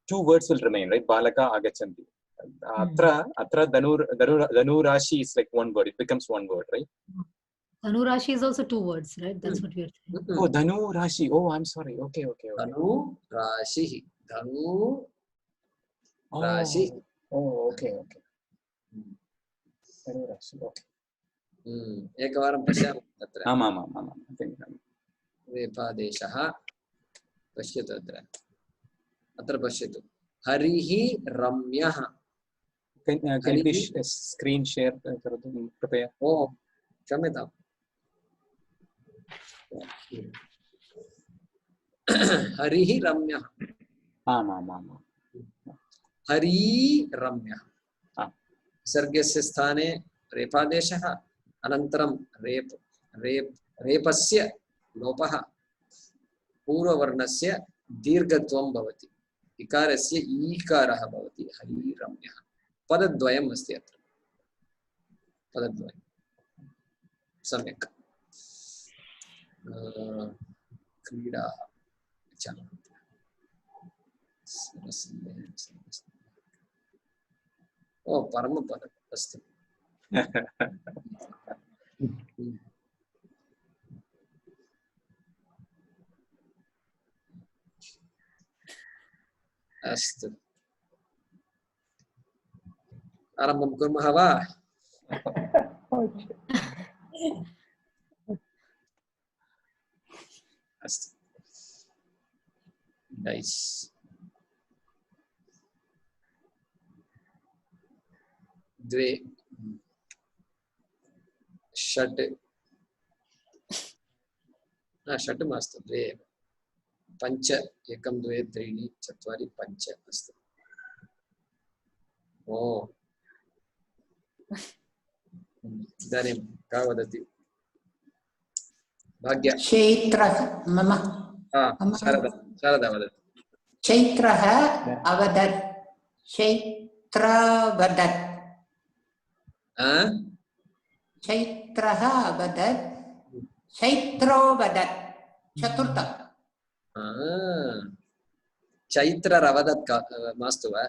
two words will remain, right? balaka agachanti atra dhanurashi is like one word, it becomes one word, right? Dhanurashi is also two words, right? That's what we are saying. Oh, dhanurashi, oh I'm sorry, okay. Dhanurashi rashi. Oh, okay. Dhanurashi, okay. एकवारं पश्यामः तत्र आमाम् रेफादेशः पश्यतु अत्र पश्यतु हरिः रम्यः screen share करोतु कृपया क्षम्यताम् हरिः रम्यः आमाम् हरी रम्यः विसर्गस्य स्थाने रेफादेशः अनन्तरं रेपस्य लोपः पूर्ववर्णस्य दीर्घत्वं भवति इकारस्य ईकारः भवति हरिरम्यः पदद्वयम् अस्ति अत्र पदद्वयं सम्यक् क्रीडाः ओ परमपदम् अस्तु अस्तु आरम्भं कुर्मः वा अस्तु नैस् द्वे षट् षट् मास्तु द्वे पञ्च एकं द्वे त्रीणि चत्वारि पञ्च अस्तु ओ इदानीं का वदति भाग्य चैत्रः मम शारदा वदति चैत्रः अवदत् चैत्रवदत् चैत्रः अवदत् चैत्रोवदत् चतुर्थः चैत्ररवदत् मास्तु वा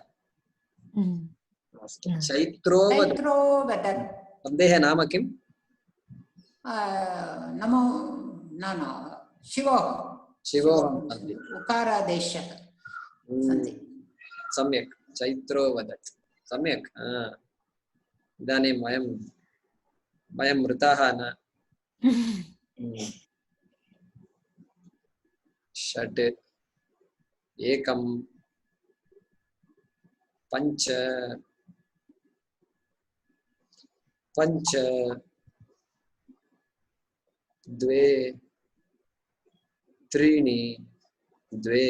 चैत्रोवदत् वन्देः नाम किम् नमो न शिवो उकारादेशः सम्यक् चैत्रोवदत् सम्यक् इदानीं वयं मृताः न षट् एकं पञ्च द्वे त्रीणि द्वे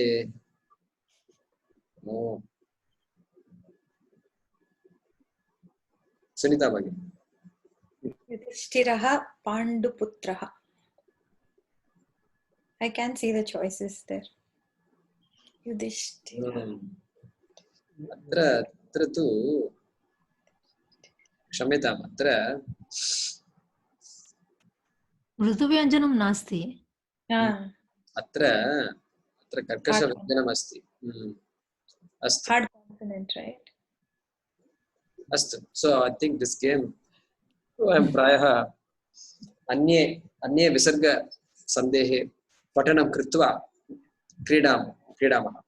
सुनीता भगिनी युधिष्ठिरः पाण्डुपुत्रः I can see the choices there. Yudhishthira. अत्र तु क्षम्यताम् अत्र मृदुव्यञ्जनं नास्ति अत्र कर्कषव्यञ्जनम् अस्ति अस्तु Hard consonant, right? अस्तु so I think this game वयं प्रायः अन्ये विसर्गसन्धेः पठनं कृत्वा क्रीडामः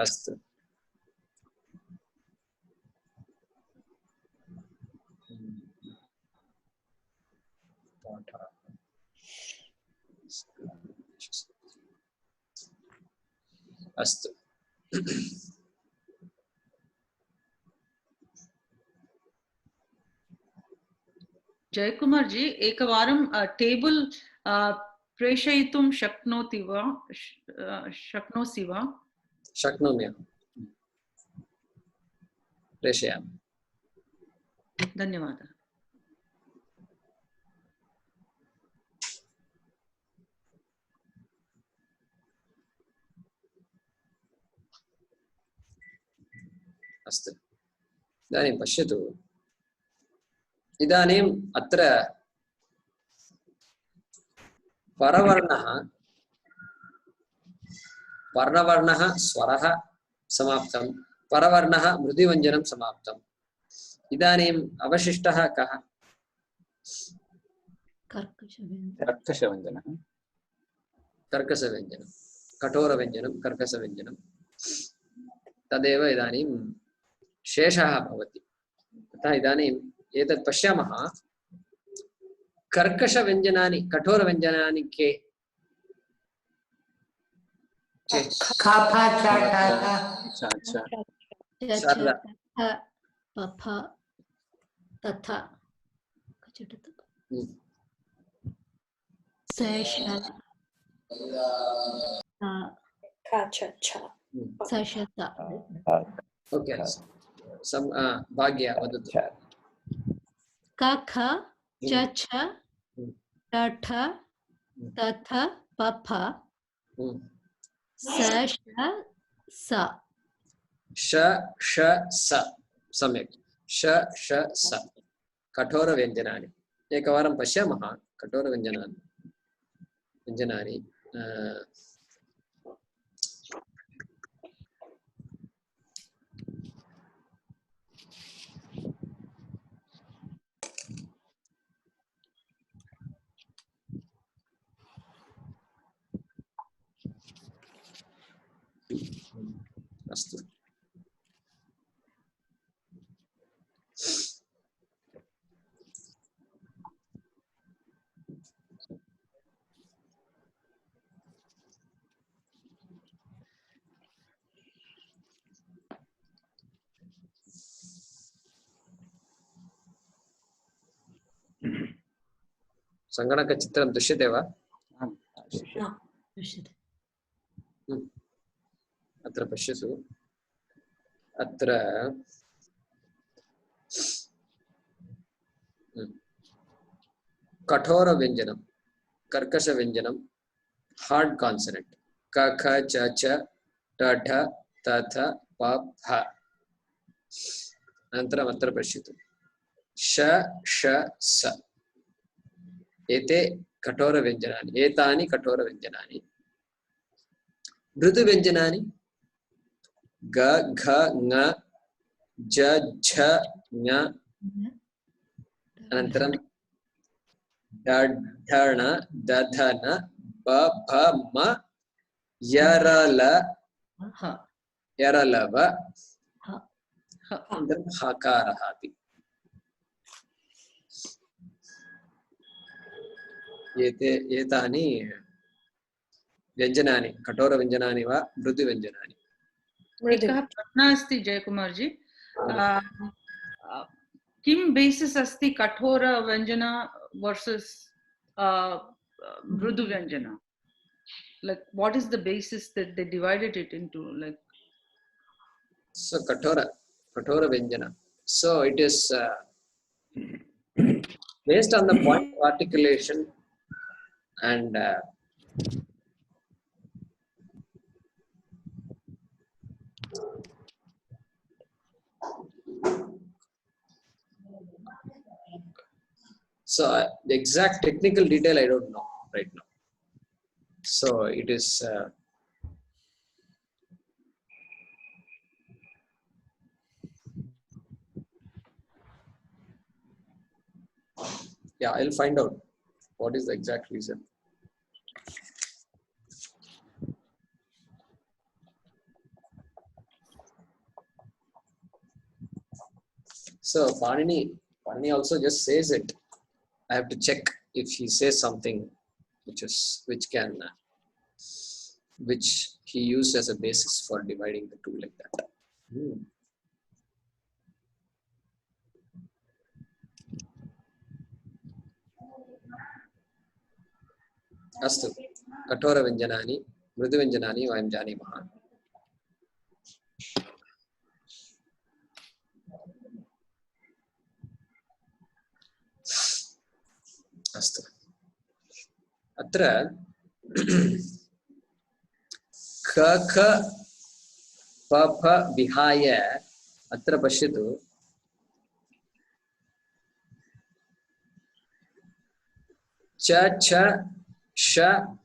अस्तु अस्तु जयकुमार जी एकवारं टेबल प्रेषयितुं शक्नोति वा शक्नोसि वा शक्नोमि प्रेषयामि धन्यवादः अस्तु इदानीं पश्यतु इदानीम् अत्र वर्णवर्णः स्वरः समाप्तं परवर्णः मृदुव्यञ्जनं समाप्तम् इदानीम् अवशिष्टः कः कर्कषव्यञ्जनः कर्कषव्यञ्जनं कठोरव्यञ्जनं कर्कषव्यञ्जनं तदेव इदानीं शेषः भवति अतः इदानीम् एतत् पश्यामः कर्कषव्यञ्जनानि कठोरव्यञ्जनानि के ओके भाग्य वदतु कख चछ टठ तथ पफ स श स सम्यक् श स कठोरव्यञ्जनानि एकवारं पश्यामः कठोरव्यञ्जनानि अस्तु सङ्गणकचित्रं दृश्यते वा? दृश्यते। अत्र पश्यतु। अत्र कठोरव्यञ्जनं, कर्कशव्यञ्जनं, हार्ड कॉन्सोनेंट क ख च च ट ठ त थ प फ। अनन्तरम् अत्र पश्यतु श ष स। एतानि कठोरव्यञ्जनानि। मृदुव्यञ्जनानि ग घ ङ ज झ ञ। अनन्तरं ड ढ ण द ध न ब भ म यरल यरलव। अनन्तरं हकारः अपि। एतानि व्यञ्जनानि कठोरव्यञ्जनानि वा मृदुव्यञ्जनानि? एकः प्रश्नः अस्ति जयकुमार जी, किं बेसिस् अस्ति कठोरव्यञ्जना verses मृदुव्यञ्जना? Like what is the basis that they divided it into? Like so kathora vyanjana, so it is based on the point of articulation and so the exact technical detail I don't know right now. So it is yeah, I'll find out what is the exact reason. So Panini also just says it. I have to check if he says something which he used as a basis for dividing the two like that. अस्तु, कठोरव्यञ्जनानि मृदुव्यञ्जनानि वयं जानीमः। अस्तु, अत्र ख ख प फ विहाय अत्र पश्यतु च छ श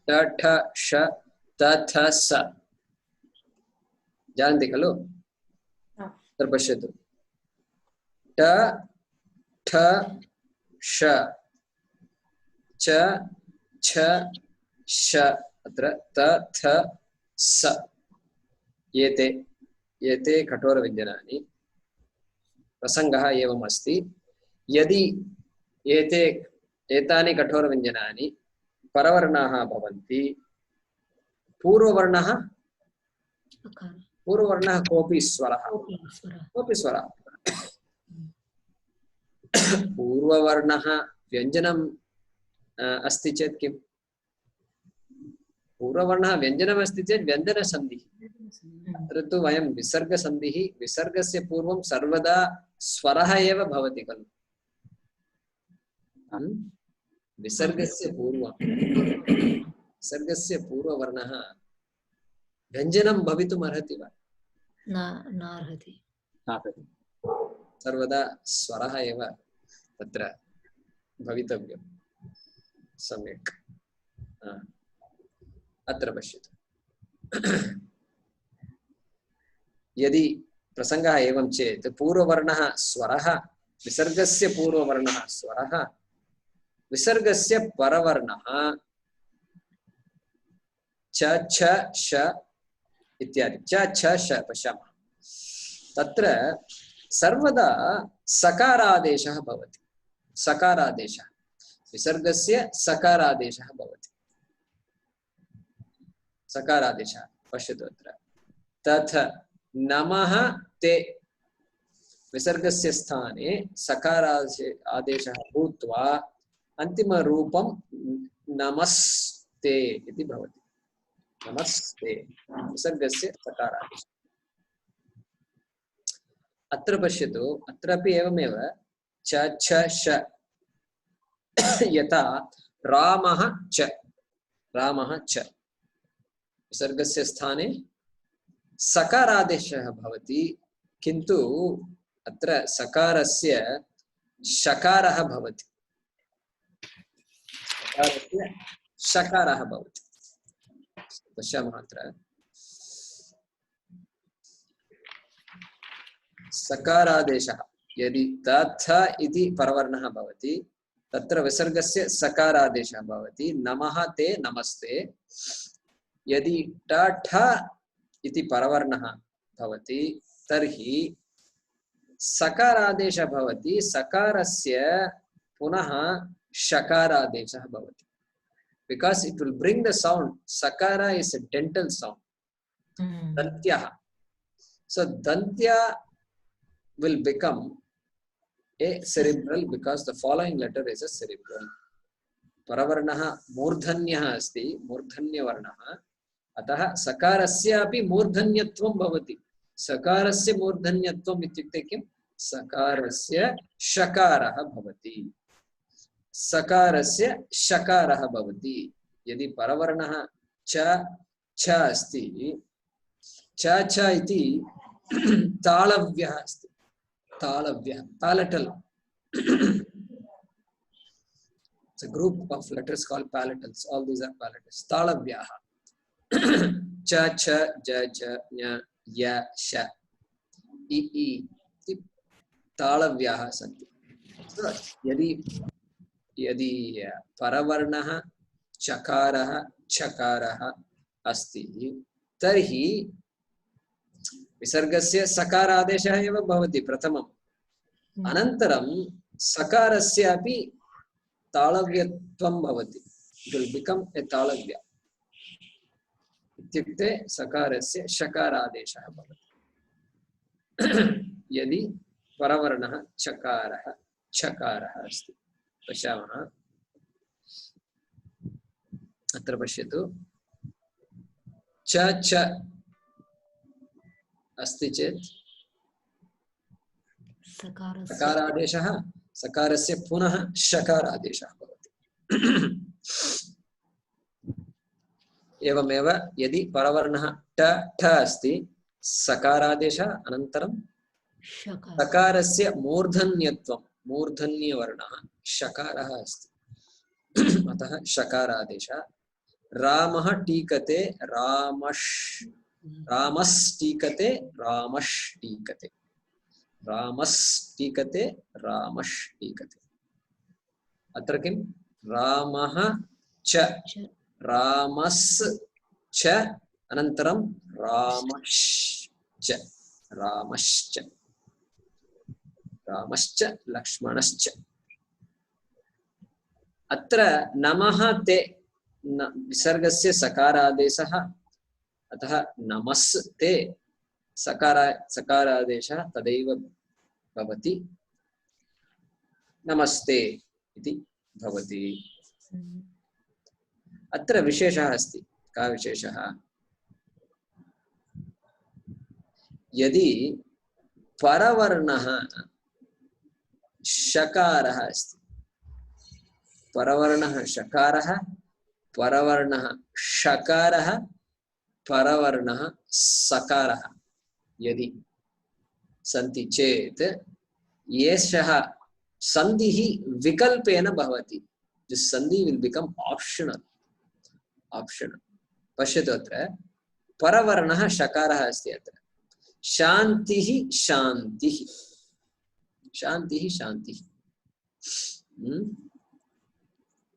ट ठ ष त थ स। जानन्ति खलु? अत्र पश्यतु ट ठ ष च छ श अत्र त थ स। एते कठोरव्यञ्जनानि। प्रसङ्गः एवम् अस्ति, यदि एतानि कठोरव्यञ्जनानि परवर्णाः भवन्ति, पूर्ववर्णः कोऽपि स्वरः पूर्ववर्णः व्यञ्जनम् अस्ति चेत् किम्? पूर्ववर्णः व्यञ्जनम् अस्ति चेत् व्यञ्जनसन्धिः। अत्र तु वयं विसर्गसन्धिः, विसर्गस्य पूर्वं सर्वदा स्वरः एव भवति खलु। विसर्गस्य पूर्ववर्णः व्यञ्जनं भवितुम् अर्हति वा? नार्हति। सर्वदा स्वरः एव तत्र भवितव्यं। सम्यक्। अत्र पश्यतु, यदि प्रसङ्गः एवं चेत् पूर्ववर्णः स्वरः, विसर्गस्य पूर्ववर्णः स्वरः, विसर्गस्य परवर्णः च छ श इत्यादि च छ श पश्यामः। तत्र सर्वदा सकारादेशः भवति। सकारादेशः, विसर्गस्य सकारादेशः भवति। सकारादेशः पश्यतु अत्र तथ नमः ते, विसर्गस्य स्थाने सकारादेशः भूत्वा अन्तिमरूपं नमस्ते इति भवति। नमस्ते विसर्गस्य सकारादेशः। अत्र पश्यतु, अत्रापि एवमेव च छ श यथा रामः च विसर्गस्य स्थाने सकारादेशः भवति, किन्तु अत्र सकारस्य शकारः भवति। सकारस्य शकारः भवति। पश्यामः अत्र सकारादेशः यदि तथ इति परवर्णः भवति तत्र विसर्गस्य सकारादेशः भवति। नमः ते नमस्ते। यदि ठ इति परवर्णः भवति तर्हि सकारादेशः भवति, सकारस्य पुनः शकारादेशः भवति, because it will bring the sound. Sakara is a dental sound. Dantya. So dantya will become a cerebral because the following letter is a cerebral. Paravarnaha murdhanyah asti, murdhanyavarnaha. Atah sakarasya api murdhanyatvam bhavati. Sakarasya murdhanyatvam ityukte kim? Sakarasya shakaraha bhavati. सकारस्य शकारः भवति। यदि परवर्णः च अस्ति, च इति तालव्यः अस्ति। तालव्यः, palatal. It's a group of letters called palatals. All these are palatals. तालव्याः। च ज ञ य श इ तालव्याः सन्ति। यदि परवर्णः चकारः छकारः अस्ति तर्हि विसर्गस्य सकारादेशः एव भवति प्रथमम्। अनन्तरं सकारस्य अपि तालव्यत्वं भवति। It will become a तालव्य। इत्युक्ते सकारस्य शकारादेशः भवति। यदि परवर्णः चकारः छकारः अस्ति। पश्यामः अत्र पश्यतु, च अस्ति चेत् सकारादेशः, सकारस्य पुनः शकारादेशः भवति। एवमेव यदि परवर्णः ठ अस्ति, सकारादेशः अनन्तरं सकारस्य मूर्धन्यत्वं, मूर्धन्यवर्णः शकारः अस्ति, अतः शकारादेशः। रामः टीकते रामस्टीकते रामष्टीकते, रामस्टीकते रामष्टीकते। अत्र किं? रामः च, रामस् च, अनन्तरं रामश्च, रामश्च, रामश्च लक्ष्मणश्च। अत्र नमः ते विसर्गस्य सकारादेशः, अतः नमस्ते सकारादेशः तदैव भवति, नमस्ते इति भवति। अत्र विशेषः अस्ति। का विशेषः? यदि परवर्णः शकारः अस्ति, परवर्णः शकारः, परवर्णः षकारः, परवर्णः सकारः यदि सन्ति चेत् एषः सन्धिः विकल्पेन भवति। This sandhi will become optional. पश्यतु, अत्र परवर्णः शकारः अस्ति। अत्र शान्तिः शान्तिः, शान्तिः शान्तिः,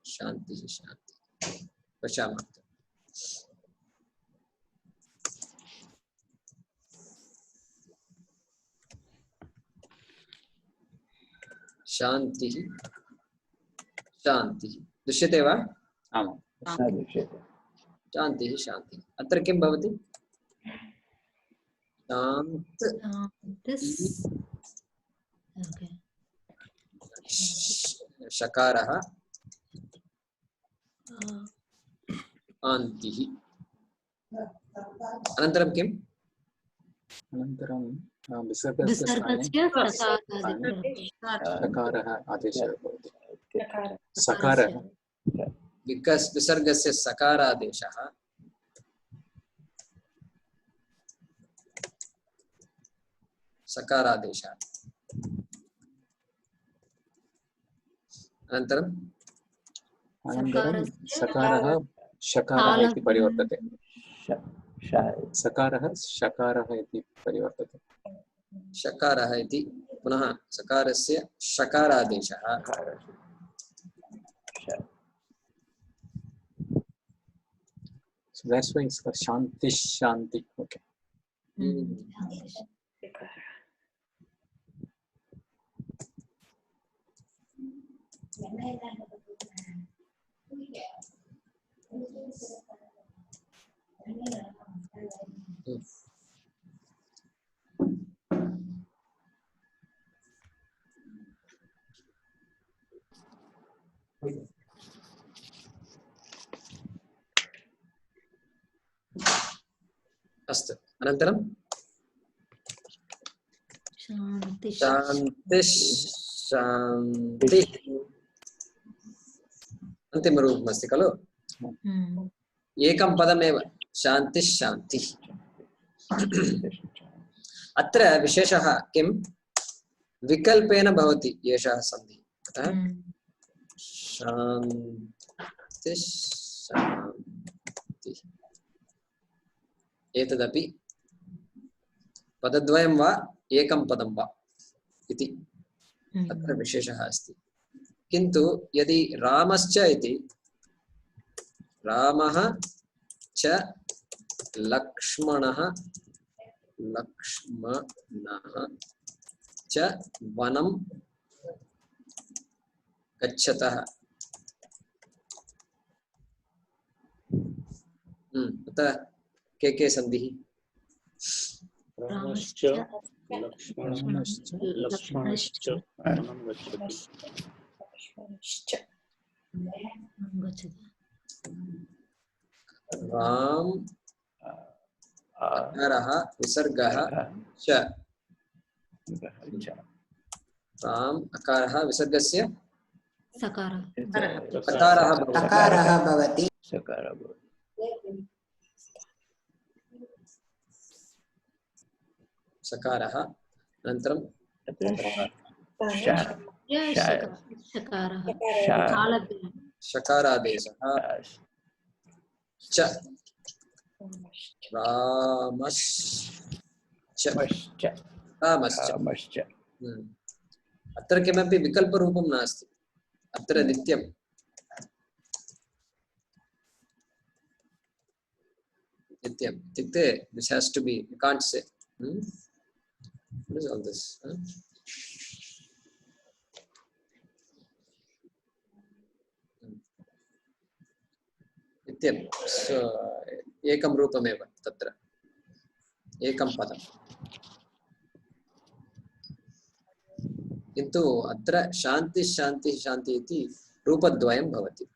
शान्तिः शान्तिः। पश्यामः, शान्तिः शान्तिः दृश्यते वा? आमां दृश्यते। शान्तिः शान्तिः। अत्र किं भवति? शकारः आन्तिः अनन्तरं किम् अनन्तरं विसर्गस्य स्थाने सकारः आदेशः भवति सकारः विसर्गस्य सकारादेशः सकारादेशः अनन्तरं सकारः शकारः इति परिवर्तते सकारः शकारः इति परिवर्तते शकारः इति पुनः सकारस्य शकारादेशः so that's why it's called shanti shanti okay अस्तु अनन्तरं शान्ति शान्ति अन्तिमरूपमस्ति खलु एकं पदमेव शान्ति शान्ति अत्र विशेषः किं विकल्पेन भवति एषः सन्धिः शान्ति शान्ति एतदपि पदद्वयं वा एकं पदं वा इति अत्र विशेषः अस्ति किन्तु यदि रामश्च इति रामः च लक्ष्मणः च वनं गच्छतः अतः के सन्धिः रामश्च लक्ष्मणश्च वनं गच्छति राम अकारः विसर्गः च राम अकारः विसर्गस्य सकारः भवति सकारः अनन्तरं शकारादेशः च रामश्च अत्र किमपि विकल्परूपं नास्ति अत्र नित्यं इत्युक्ते this has to be you can't say what is all this नित्यं so एकं रूपमेव तत्र एकं पदं किन्तु अत्र शान्ति शान्ति शान्ति इति रूपद्वयं भवति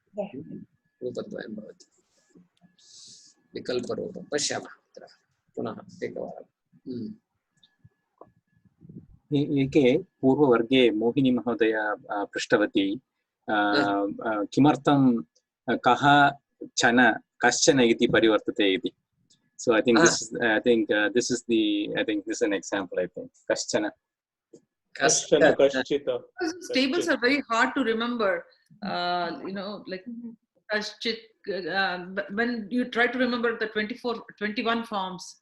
विकल्परूपं पश्यामः अत्र पुनः एकवारम् एके पूर्ववर्गे मोहिनी महोदया पृष्टवती किमर्थं कः चन कश्चन इति परिवर्तते इति so I think this is an example I think kashchana tables are very hard to remember like kashchit when you try to remember the 21 forms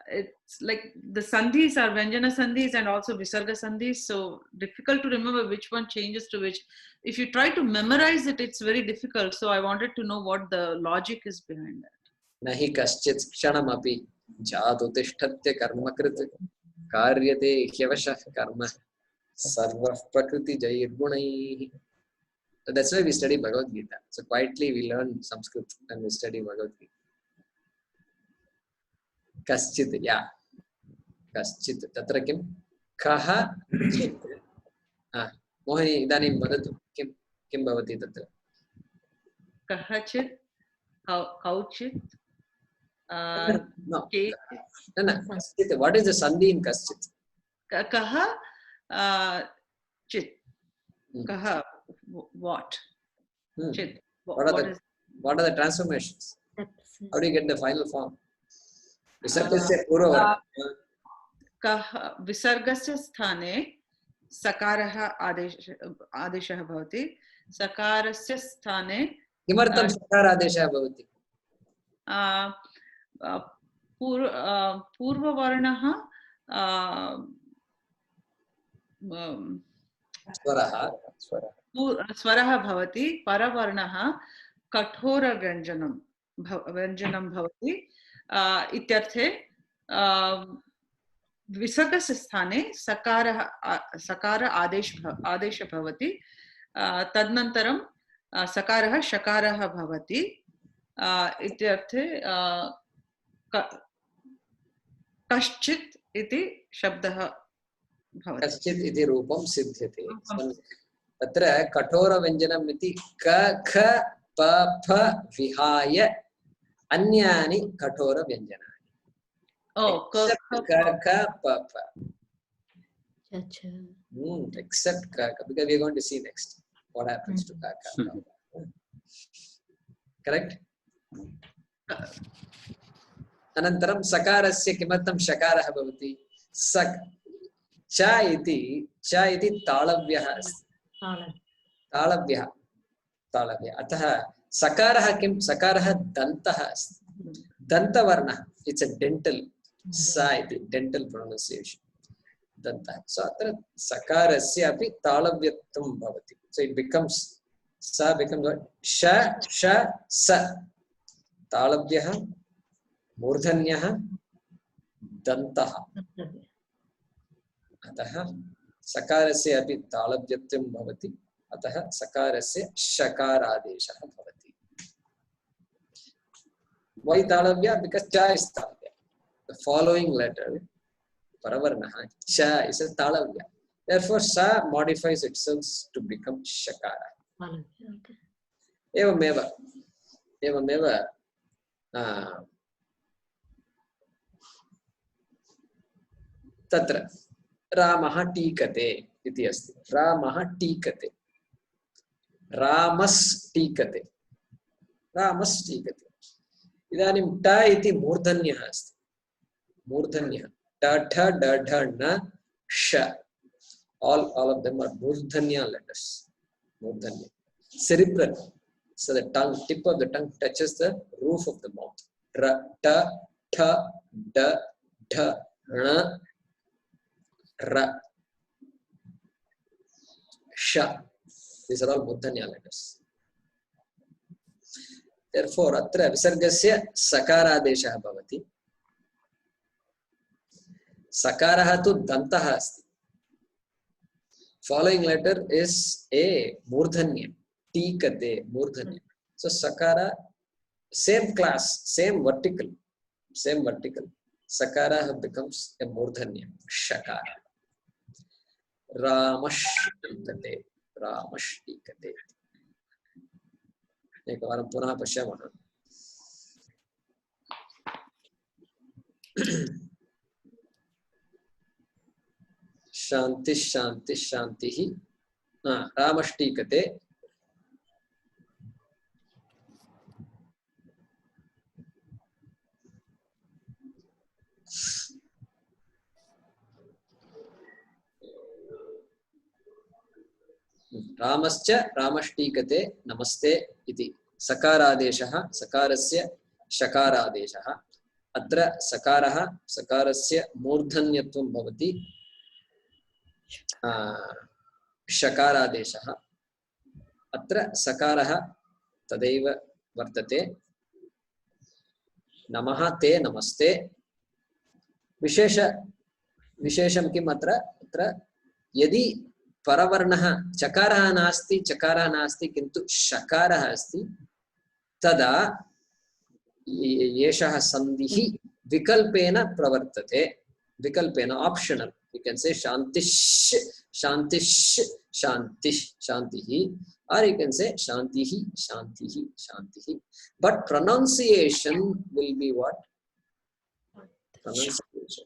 it's like the sandhis are vyanjana sandhis and also visarga sandhis so difficult to remember which one changes to which if you try to memorize it it's very difficult so I wanted to know what the logic is behind that नहि कश्चित् क्षणमपि जातु तिष्ठत्य कर्मकृत् कार्यते ह्यवशः कर्म सर्वः प्रकृतिजैर्गुणैः that's why we study Bhagavad Gita so quietly we learn Sanskrit and we study Bhagavad Gita कश्चित् कश्चित् तत्र किं कः चित् मोहिनी इदानीं वदतु किं भवति तत्र kahachit, kauchit, No. kechit. No. Kaschit. What is the sandhi in kaschit? Kaha, chit. Kaha, what? Chit. What are the transformations? How do you get the final form? Visargasya purva varna. Kaha visargasya sthane sakarah adeshah bhavati. Sakarasya sthane किमर्थं सकार आदेशः भवति? पूर्ववर्णः स्वरः भवति, परवर्णः कठोरव्यञ्जनं भवति इत्यर्थे विसर्गस्य स्थाने सकार आदेशः भवति, तदनन्तरं सकारः शकारः भवति इत्यर्थे कश्चित् इति शब्दः भवति। कश्चित् इति रूपं सिद्ध्यते। तत्र कठोरव्यञ्जनम् इति क ख प फ विहाय अन्यानि कठोरव्यञ्जनानि। क ख प फ। Except ka, because we are going to see next what happens to ka kha. Correct? अनन्तरं सकारस्य किमर्थं शकारः भवति? च इति तालव्यः अस्ति। तालव्यः। अतः सकारः किं? सकारः दन्तः अस्ति। दन्तवर्णः। इट्स् अ डेंटल सा इति डेंटल प्रोनंसिएशन। दन्तः। सो अत्र सकारस्य अपि तालव्यत्वं भवति। सो इट बिकम्स सा बिकम्स श श स। तालव्यः, मूर्धन्यः, दन्तः। अतः सकारस्य अपि तालव्यत्वं भवति। अतः सकारस्य शकारादेशः भवति। Why तालव्य? Because cha is तालव्य. The following letter, paravarnah, cha is a talavya. Therefore, sa modifies itself to become shakara. एवमेव तत्र रामः टीकते इति अस्ति। रामः टीकते, रामस्टीकते, रामस्टीकते। इदानीं ट इति मूर्धन्यः अस्ति। मूर्धन्यः ट ठ ड ढ न श, all of them are मूर्धन्य letters. मूर्धन्य. Cerebral, so the tongue, tip of the tongue touches the roof of the mouth. R, t, th, d, dh, n, r, sh. These are all मूर्धन्य letters. Therefore, अत्र विसर्गस्य सकारादेशः भवति। सकारः तु दन्तः अस्ति। Following letter is a मूर्धन्य, टीकते, मूर्धन्य. So sakara, same class, same vertical. Sakara becomes a मूर्धन्य, shakara. रामष्टीकते, रामष्टीकते. एकवारं पुनः पश्यामः। शांति शांति शांति ही रामष्टीकते। रामश्च रामष्टीकते नमस्ते इति सकारादेशः, सकारस्य शकारादेशः। अत्र सकारः सकारस्य मूर्धन्यत्वं भवति। शकारादेशः। अत्र सकारः तदैव वर्तते। नमः ते नमस्ते। विशेषं किम् अत्र? यदि परवर्णः चकारः नास्ति किन्तु शकारः अस्ति, तदा एषः सन्धिः विकल्पेन प्रवर्तते। विकल्पेन, optional, you can say shantish Shantish, Shantish, Shantihi. Or you can say Shantihi, Shantihi, Shantihi. But pronunciation will be what? Pronunciation.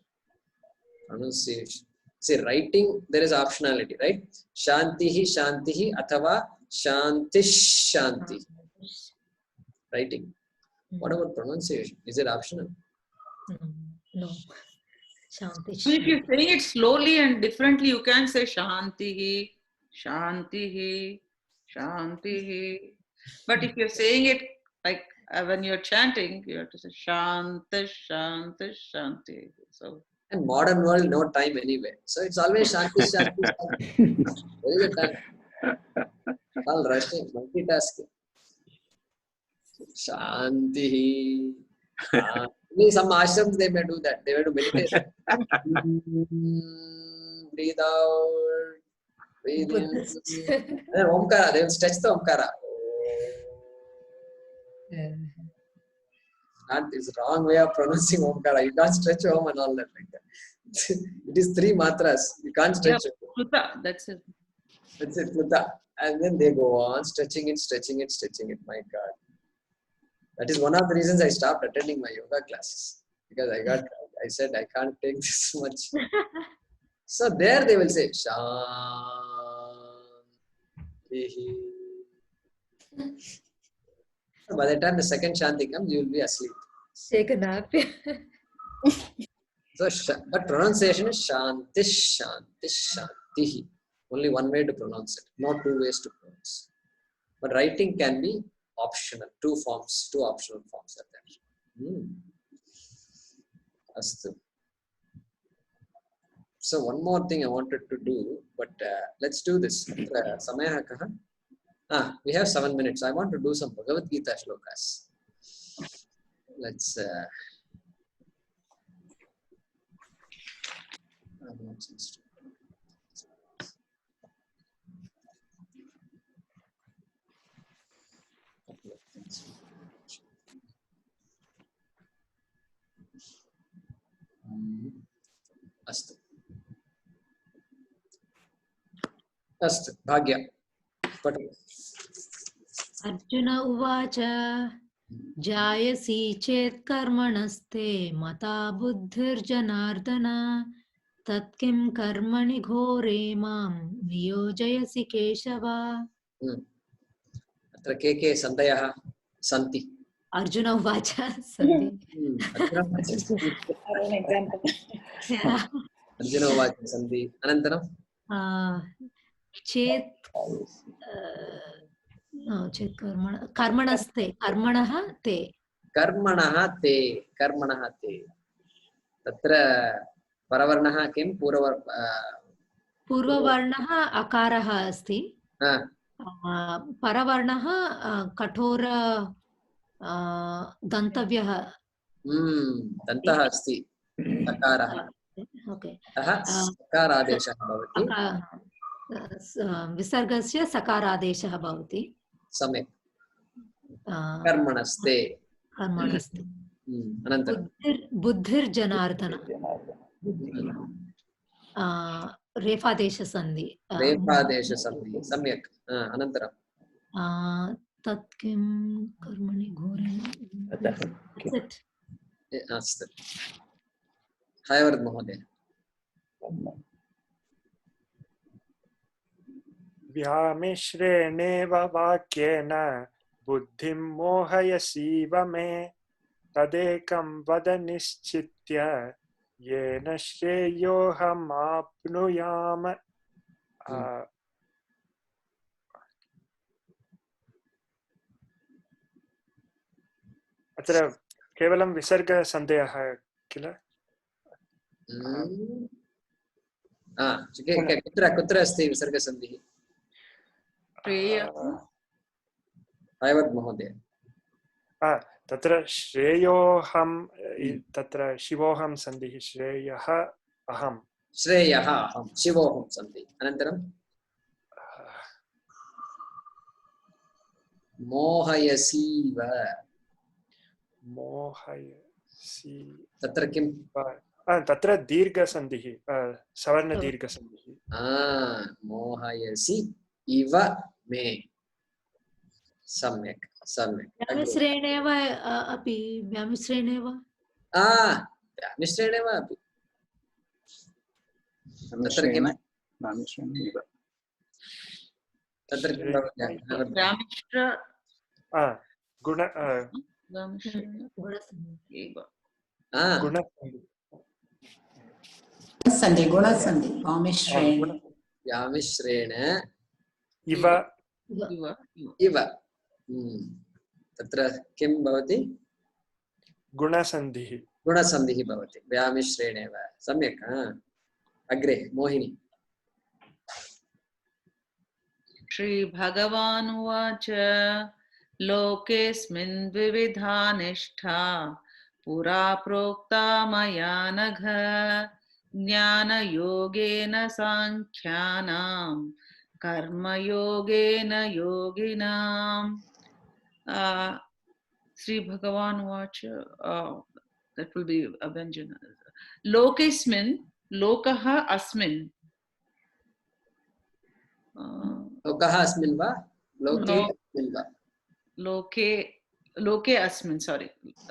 Pronunciation. See, writing, there is optionality, right? Shantihi, Shantihi, athava Shantish, Shanti. Writing. What about pronunciation? Is it optional? No. Shanti. So if you're saying it slowly and differently, you can say Shantihi, Shantihi, Shantihi. But if you're saying it like when you're chanting, you have to say Shanti, Shanti, Shanti. So. And modern world, no time anyway. So it's always Shanti, Shanti, Shanti. There is a time. All rushing, multitasking. Shanti. Some ashrams they may do that. They may do meditation. Breathe out. Breathe in. Then Omkara. They will stretch the Omkara. That is wrong way of pronouncing Omkara. You can't stretch Om and all that like that. It is 3 matras. You can't stretch it. Pluta, that's it. That's it, Pluta. And then they go on stretching it, stretching it, stretching it. My God. That is one of the reasons I stopped attending my yoga classes. Because I said I can't take this much. So there they will say, Shantihi. By the time the second Shanti comes, you will be asleep. Take a nap. So, but pronunciation is Shantish, Shantish, Shantihi. Only one way to pronounce it, not 2 ways to pronounce. But writing can be optional, 2 optional forms are there. Astu. So one more thing I wanted to do, but let's do this. We have 7 minutes. I want to do some Bhagavad Gita shlokas. Let's Astu. Astu. Bhagya. Arjuna uvacha jayasi chet karmanaste mata buddhir janardana tatkim karmani ghore mam viyojayasi keshava. Atra ke sandayah santi. Arjuna uvacha santi. An example. Arjuna uvacha santi. Anantaram? Chet chet karmanaste karmanah te. Karmanah te. Tatra paravarnah kim Purvavarnah akarah asti. Paravarnah kathora dantavyah. Dantah asti. Sakarah. Okay. Sakaradeshah bhavati. Visargasya sakaradeshah bhavati. Samyak. Karmanaste. Anantaram. Buddhir janardana. Refadesha sandhi. Refadesha sandhi. Samyak. Anantaram. Tatkim karmani ghore. That's it. Astu. Hayavard Mahoday. Vyamishreneva vakyena buddhim mohayasiva me tadekam vada nischitya yena shreyoham apnuyam. अत्र केवलं विसर्गसन्देहः किल? कुत्र अस्ति विसर्गसन्धिः? Hayavard Mahoday. तत्र श्रेयोहं तत्र शिवोहं सन्धिः श्रेयः अहं श्रेयः अहं शिवोहं सन्धिः. अनन्तरं मोहयसीव. मोहयसी तत्र किं तत्र दीर्घसन्धिः सवर्णदीर्घसन्धिः मोहयसि इव मे सम्यक् सम्यक् व्यामिश्रेणेव अपि व्यामिश्रेणेव व्यामिश्रेणेव अपि तत्र किं तत्र किं भवति व्यामिश्र गुण गुणसन्धि गुणसन्धि व्यामिश्रेण इव इव तत्र किं भवति गुणसन्धिः गुणसन्धिः भवति व्यामिश्रेणेव सम्यक् अग्रे मोहिनी श्रीभगवानुवाच लोकेऽस्मिन् द्विविधा निष्ठा पुरा प्रोक्ता मया नघ ज्ञानयोगेन साङ्ख्यानां कर्मयोगेन योगिनाम् श्रीभगवानुवाच that will be Abhyञ्जना लोकेऽस्मिन् लोकः अस्मिन् लोकः अस्मिन् वा लोके अस्मिन् वा लोके अस्मिन् sorry it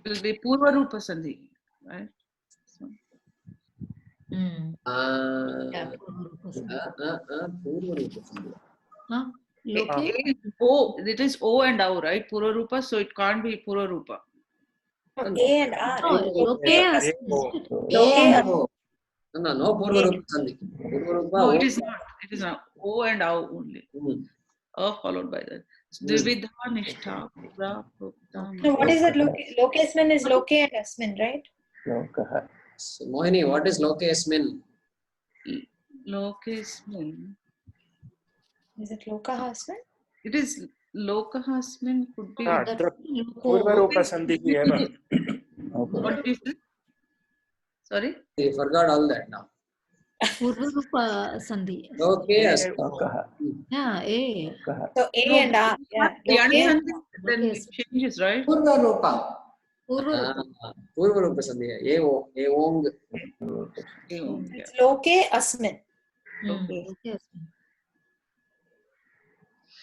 will be पूर्वरूप सन्धि right पूर्वरूप सन्धि it is O and O right Purarupa so it can't be Purarupa A and R. No Purvarupa sandhi. No, it is not. It is not. O and O only. Followed by that. Dvividha nishtha pura prokta. No, what is that? Lokesmin is Loke and Asmin, right? Lokaha. So, Mohini, what is Lokesmin? Lokesmin. Is it Lokaha Asmin? It is Lokaha Asmin could be. Purvarupa sandhi eva. What is it? Sorry? I forgot all that now. Purvarupa sandhi. Okay. Yeah, A. So A and R. Yeah. Then it changes, right? Purvarupa. Purvarupa sandhi. Eong. It's Loke Asmin.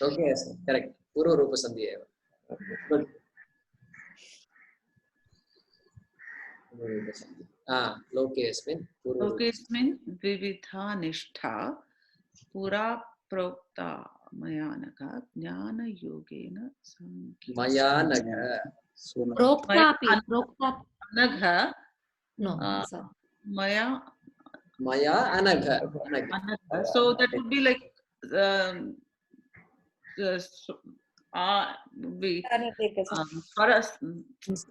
Okay, correct. Purvarupa sandhi. Good. Lokesmin Vividha Nishtha Pura Prokta Mayanaka Jnana Yogena Mayanaka Prokta Anagha no Maya Anagha. So that would be like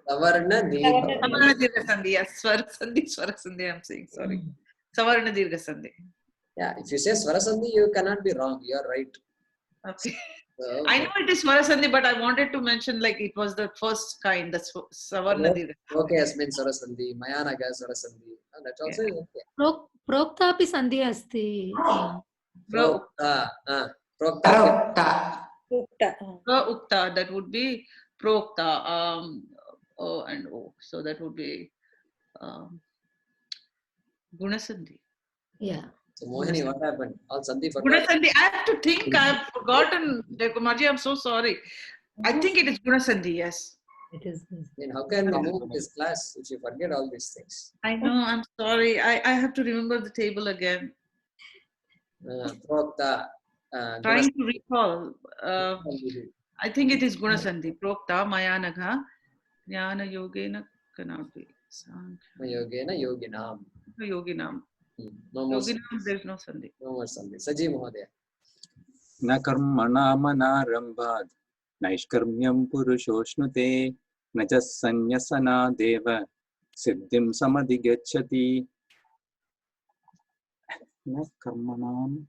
Savarna Dirgha Sandhi. Yes, Swara Sandhi, I'm saying, sorry. Savarna Dirgha Sandhi. Yeah, if you say Swara Sandhi, you cannot be wrong. You are right. Okay. So, I know it is Swara Sandhi, but I wanted to mention like it was the first kind, the Savarna Dirgha. Okay, Asmin Swara Sandhi, Mayanaga Swara Sandhi. That's also okay. Prokta api sandhi asti. Prokta. Ukta, that would be Prokta, O and O. So that would be Gunasandhi. Yeah. So Mohini, what happened? All Sandhi for Gunasandhi. I have to think. I've forgotten. Kumarji, I'm so sorry. I think it is Gunasandhi. Yes. It is. I mean, how can we move this class if you forget all these things? I know. I'm sorry. I have to remember the table again. Prokta. Trying to recall. I think it is Gunasandhi. Prokta, Mayanagha, Jnana Yogena cannot be. Yogena Yoginam. Yoginam. No more. Yoginam, there is no Sandhi. No more Sandhi. Saji Mohodaya. Na karmana manarambhad naishkarmyam purushoshnute najas sanyasana deva siddhim samadhigacchati. Na karmanam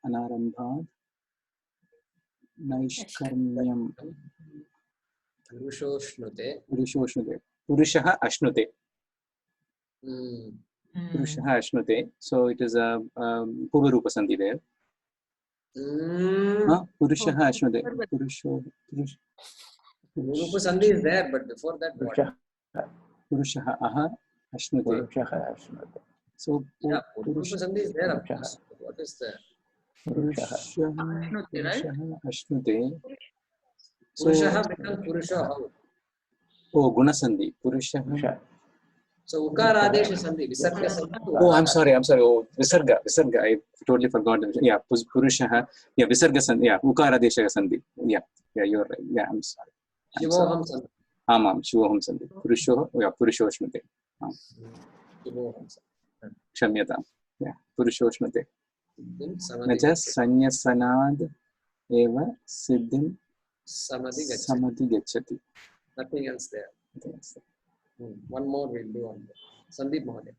anarambhad naishkarmyam Purushošnute. Purushaha ashnute. Purushaha ashnute. So it is a Purvarupa sandhi there. Purushaha ashnute. Urupu sandhi is there, but before that, what? Purushah aha ashnute. So Yeah, Urupu sandhi is there, of course. What is the Purushah ashnute. Purushaha becomes Purusha how? Oh, Gunasandhi. Purushah. So Ukara Adesha sandhi, Visarga sandhi. Oh, I'm sorry. Oh, Visarga. I totally forgot. Yeah, Purushah. Yeah, Visarga sandhi. Yeah, Ukara Adesha sandhi. Yeah, you're right. Yeah, I'm sorry. Shivoham sandhi. Amam, Shivoham sandhi. Purusho, yeah, Purushoshmate. Shivoham sandhi. Kshamyatam. Yeah, Purushoshmate. Naja sanyasanad eva siddhim samadhi gacchati. Nothing else there. One more we'll do on that. Sandeep Mahoday.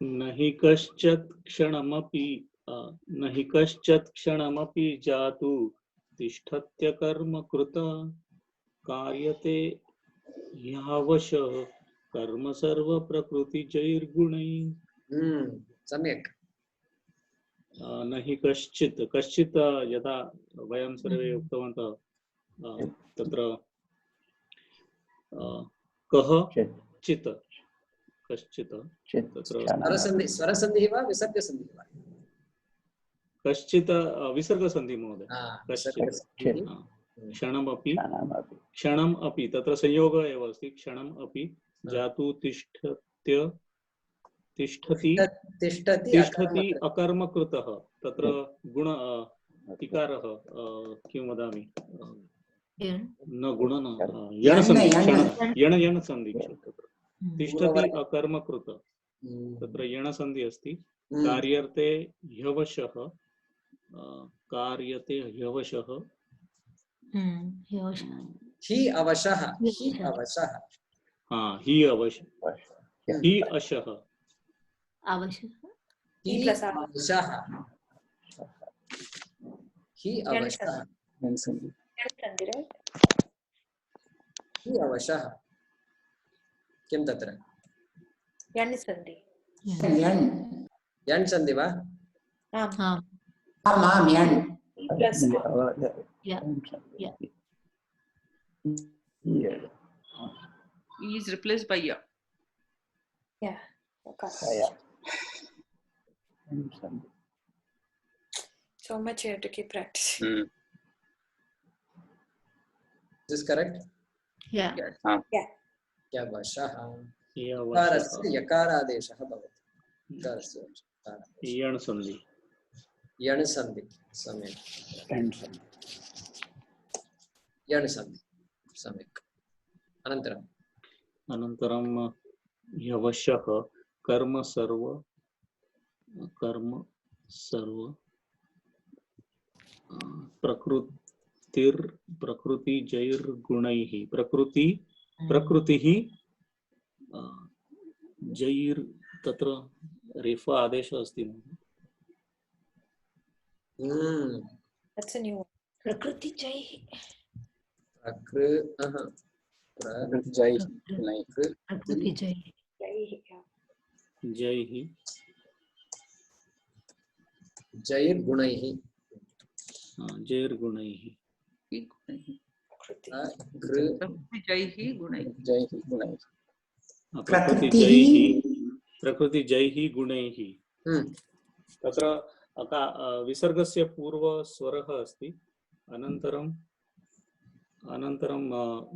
Nahi kaschat kshanamapi jatu tishtatya karma kruta karyate yavasha karma sarva prakriti jair gunai. Samyak. Nahi kaschit yada vayam sarve uktavantah तत्र कः चित् कश्चित् तत्र स्वरसन्धिः वा विसर्गसन्धिः वा कश्चित् विसर्गसन्धिः महोदय क्षणम् अपि तत्र संयोगः एव अस्ति क्षणम् अपि जातु तिष्ठति अकर्मकृतः तत्र गुण इकारः किं वदामि न गुण न यण सन्धि तिष्ठति अकर्मकृत तत्र यण सन्धि अस्ति कार्यर्थे ह्यवशः हि अवशः हि अशः हि अवशः किं तत्र यण् सन्धि यण् सन्धि वा आमां यण् E is replaced by ya. Yeah. So much you have to keep practicing. Is this correct? Yeah. यवशः यकारादेशः भवति यण् सन्धि सम्यक् यण् सन्धि सम्यक् अनन्तरं यवशः कर्म सर्व प्रकृति जैर्गुणैः प्रकृतिः जैर् तत्र रेफा आदेशः अस्ति That's a new one. Prakriti Jai. जैर्गुणैः प्रकृति जैः गुणैः तत्र विसर्गस्य पूर्व स्वरः अस्ति अनन्तरं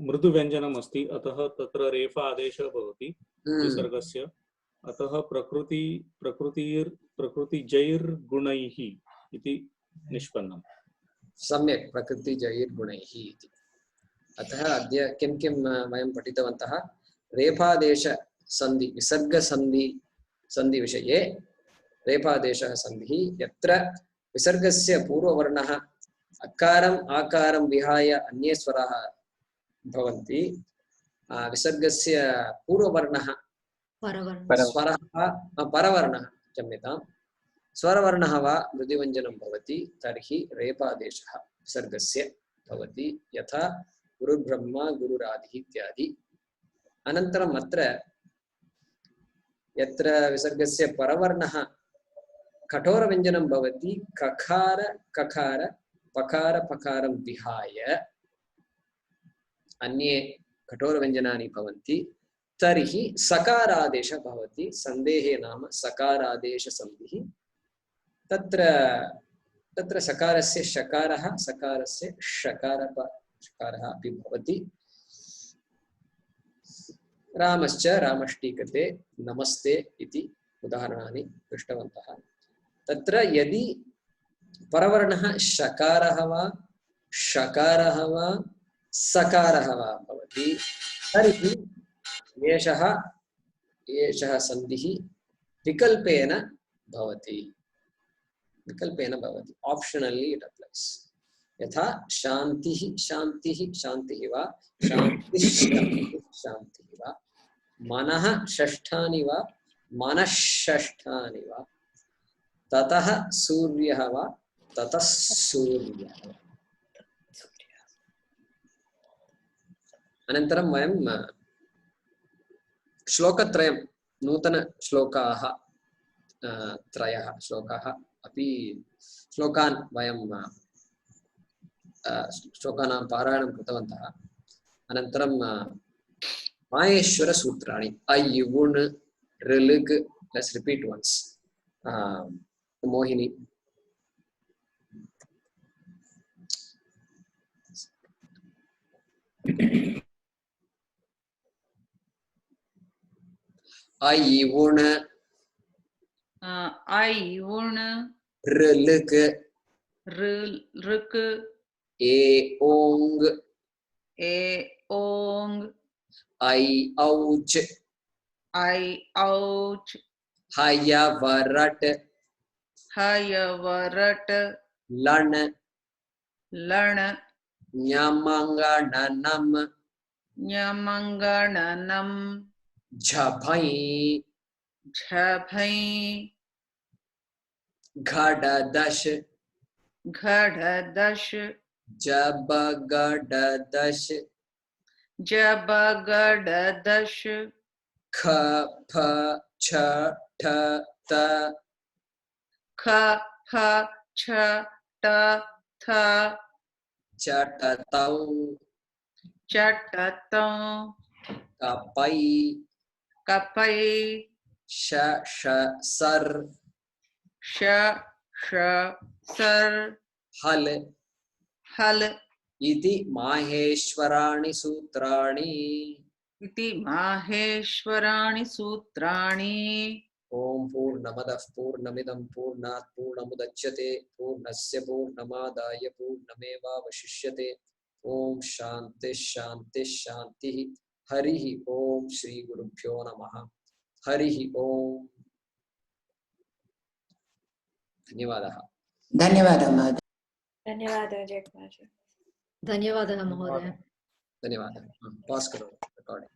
मृदुव्यञ्जनम् अस्ति अतः तत्र रेफा आदेशः भवति विसर्गस्य अतः प्रकृति जैर्गुणैः इति निष्पन्नम् सम्यक् प्रकृति जैर्गुणैः इति अतः अद्य किं वयं पठितवन्तः रेफादेश सन्धि विसर्गसन्धि विषये रेफादेशः सन्धिः यत्र विसर्गस्य पूर्ववर्णः अकारम् आकारं विहाय अन्ये स्वराः भवन्ति विसर्गस्य पूर्ववर्णः परवर्णः क्षम्यतां स्वरवर्णः वा मृदुव्यञ्जनं भवति तर्हि रेफादेशः विसर्गस्य भवति यथा गुरुर्ब्रह्मा गुरुरादिः इत्यादि अनन्तरम् अत्र यत्र विसर्गस्य परवर्णः कठोरव्यञ्जनं भवति ककार पकार पकारं विहाय अन्ये कठोरव्यञ्जनानि भवन्ति तर्हि सकारादेशः भवति। सन्देहे नाम सकारादेशसन्धिः। तत्र सकारस्य शकारः सकारस्य शकारः अपि भवति। रामश्च रामष्टीकते नमस्ते इति उदाहरणानि दृष्टवन्तः। तत्र यदि परवर्णः शकारः वा षकारः वा सकारः वा भवति तर्हि एषः सन्धिः विकल्पेन भवति। Optionally it applies. यथा शान्तिः शान्तिः शान्तिः वा शान्तिः शान्तिः वा मनः षष्ठानि वा मनःषष्ठानि वा ततः सूर्यः वा ततः सूर्यः। अनन्तरं वयं श्लोकत्रयं नूतनश्लोकाः त्रयः श्लोकाः अपि श्लोकान् वयं श्लोकानां पारायणं कृतवन्तः। अनन्तरं माहेश्वरसूत्राणि ऐ युगुण् ऋलृक्। Let's repeat once. मोहिनी ऐ युगुण् ऋलृक् ए ओंग ऐ औच हयवरट लण ञमङ्गणनं झभै घडदश जबगडदश ख फ छ ठ त चटतौ कपै श सर हल इति माहेश्वराणि सूत्राणि। ओम पूर्णमदः पूर्णमिदं पूर्णात् पूर्णमुदच्यते पूर्णस्य पूर्णमादाय पूर्णमेवावशिष्यते। ओम शांति शांति शांति। हरिः ओम श्री गुरुभ्यो नमः। हरिः ओम। धन्यवादः। धन्यवादः महोदय। धन्यवादः जयकुमार जी। धन्यवादः महोदय। धन्यवादः। पास् करो रिकॉर्डिंग।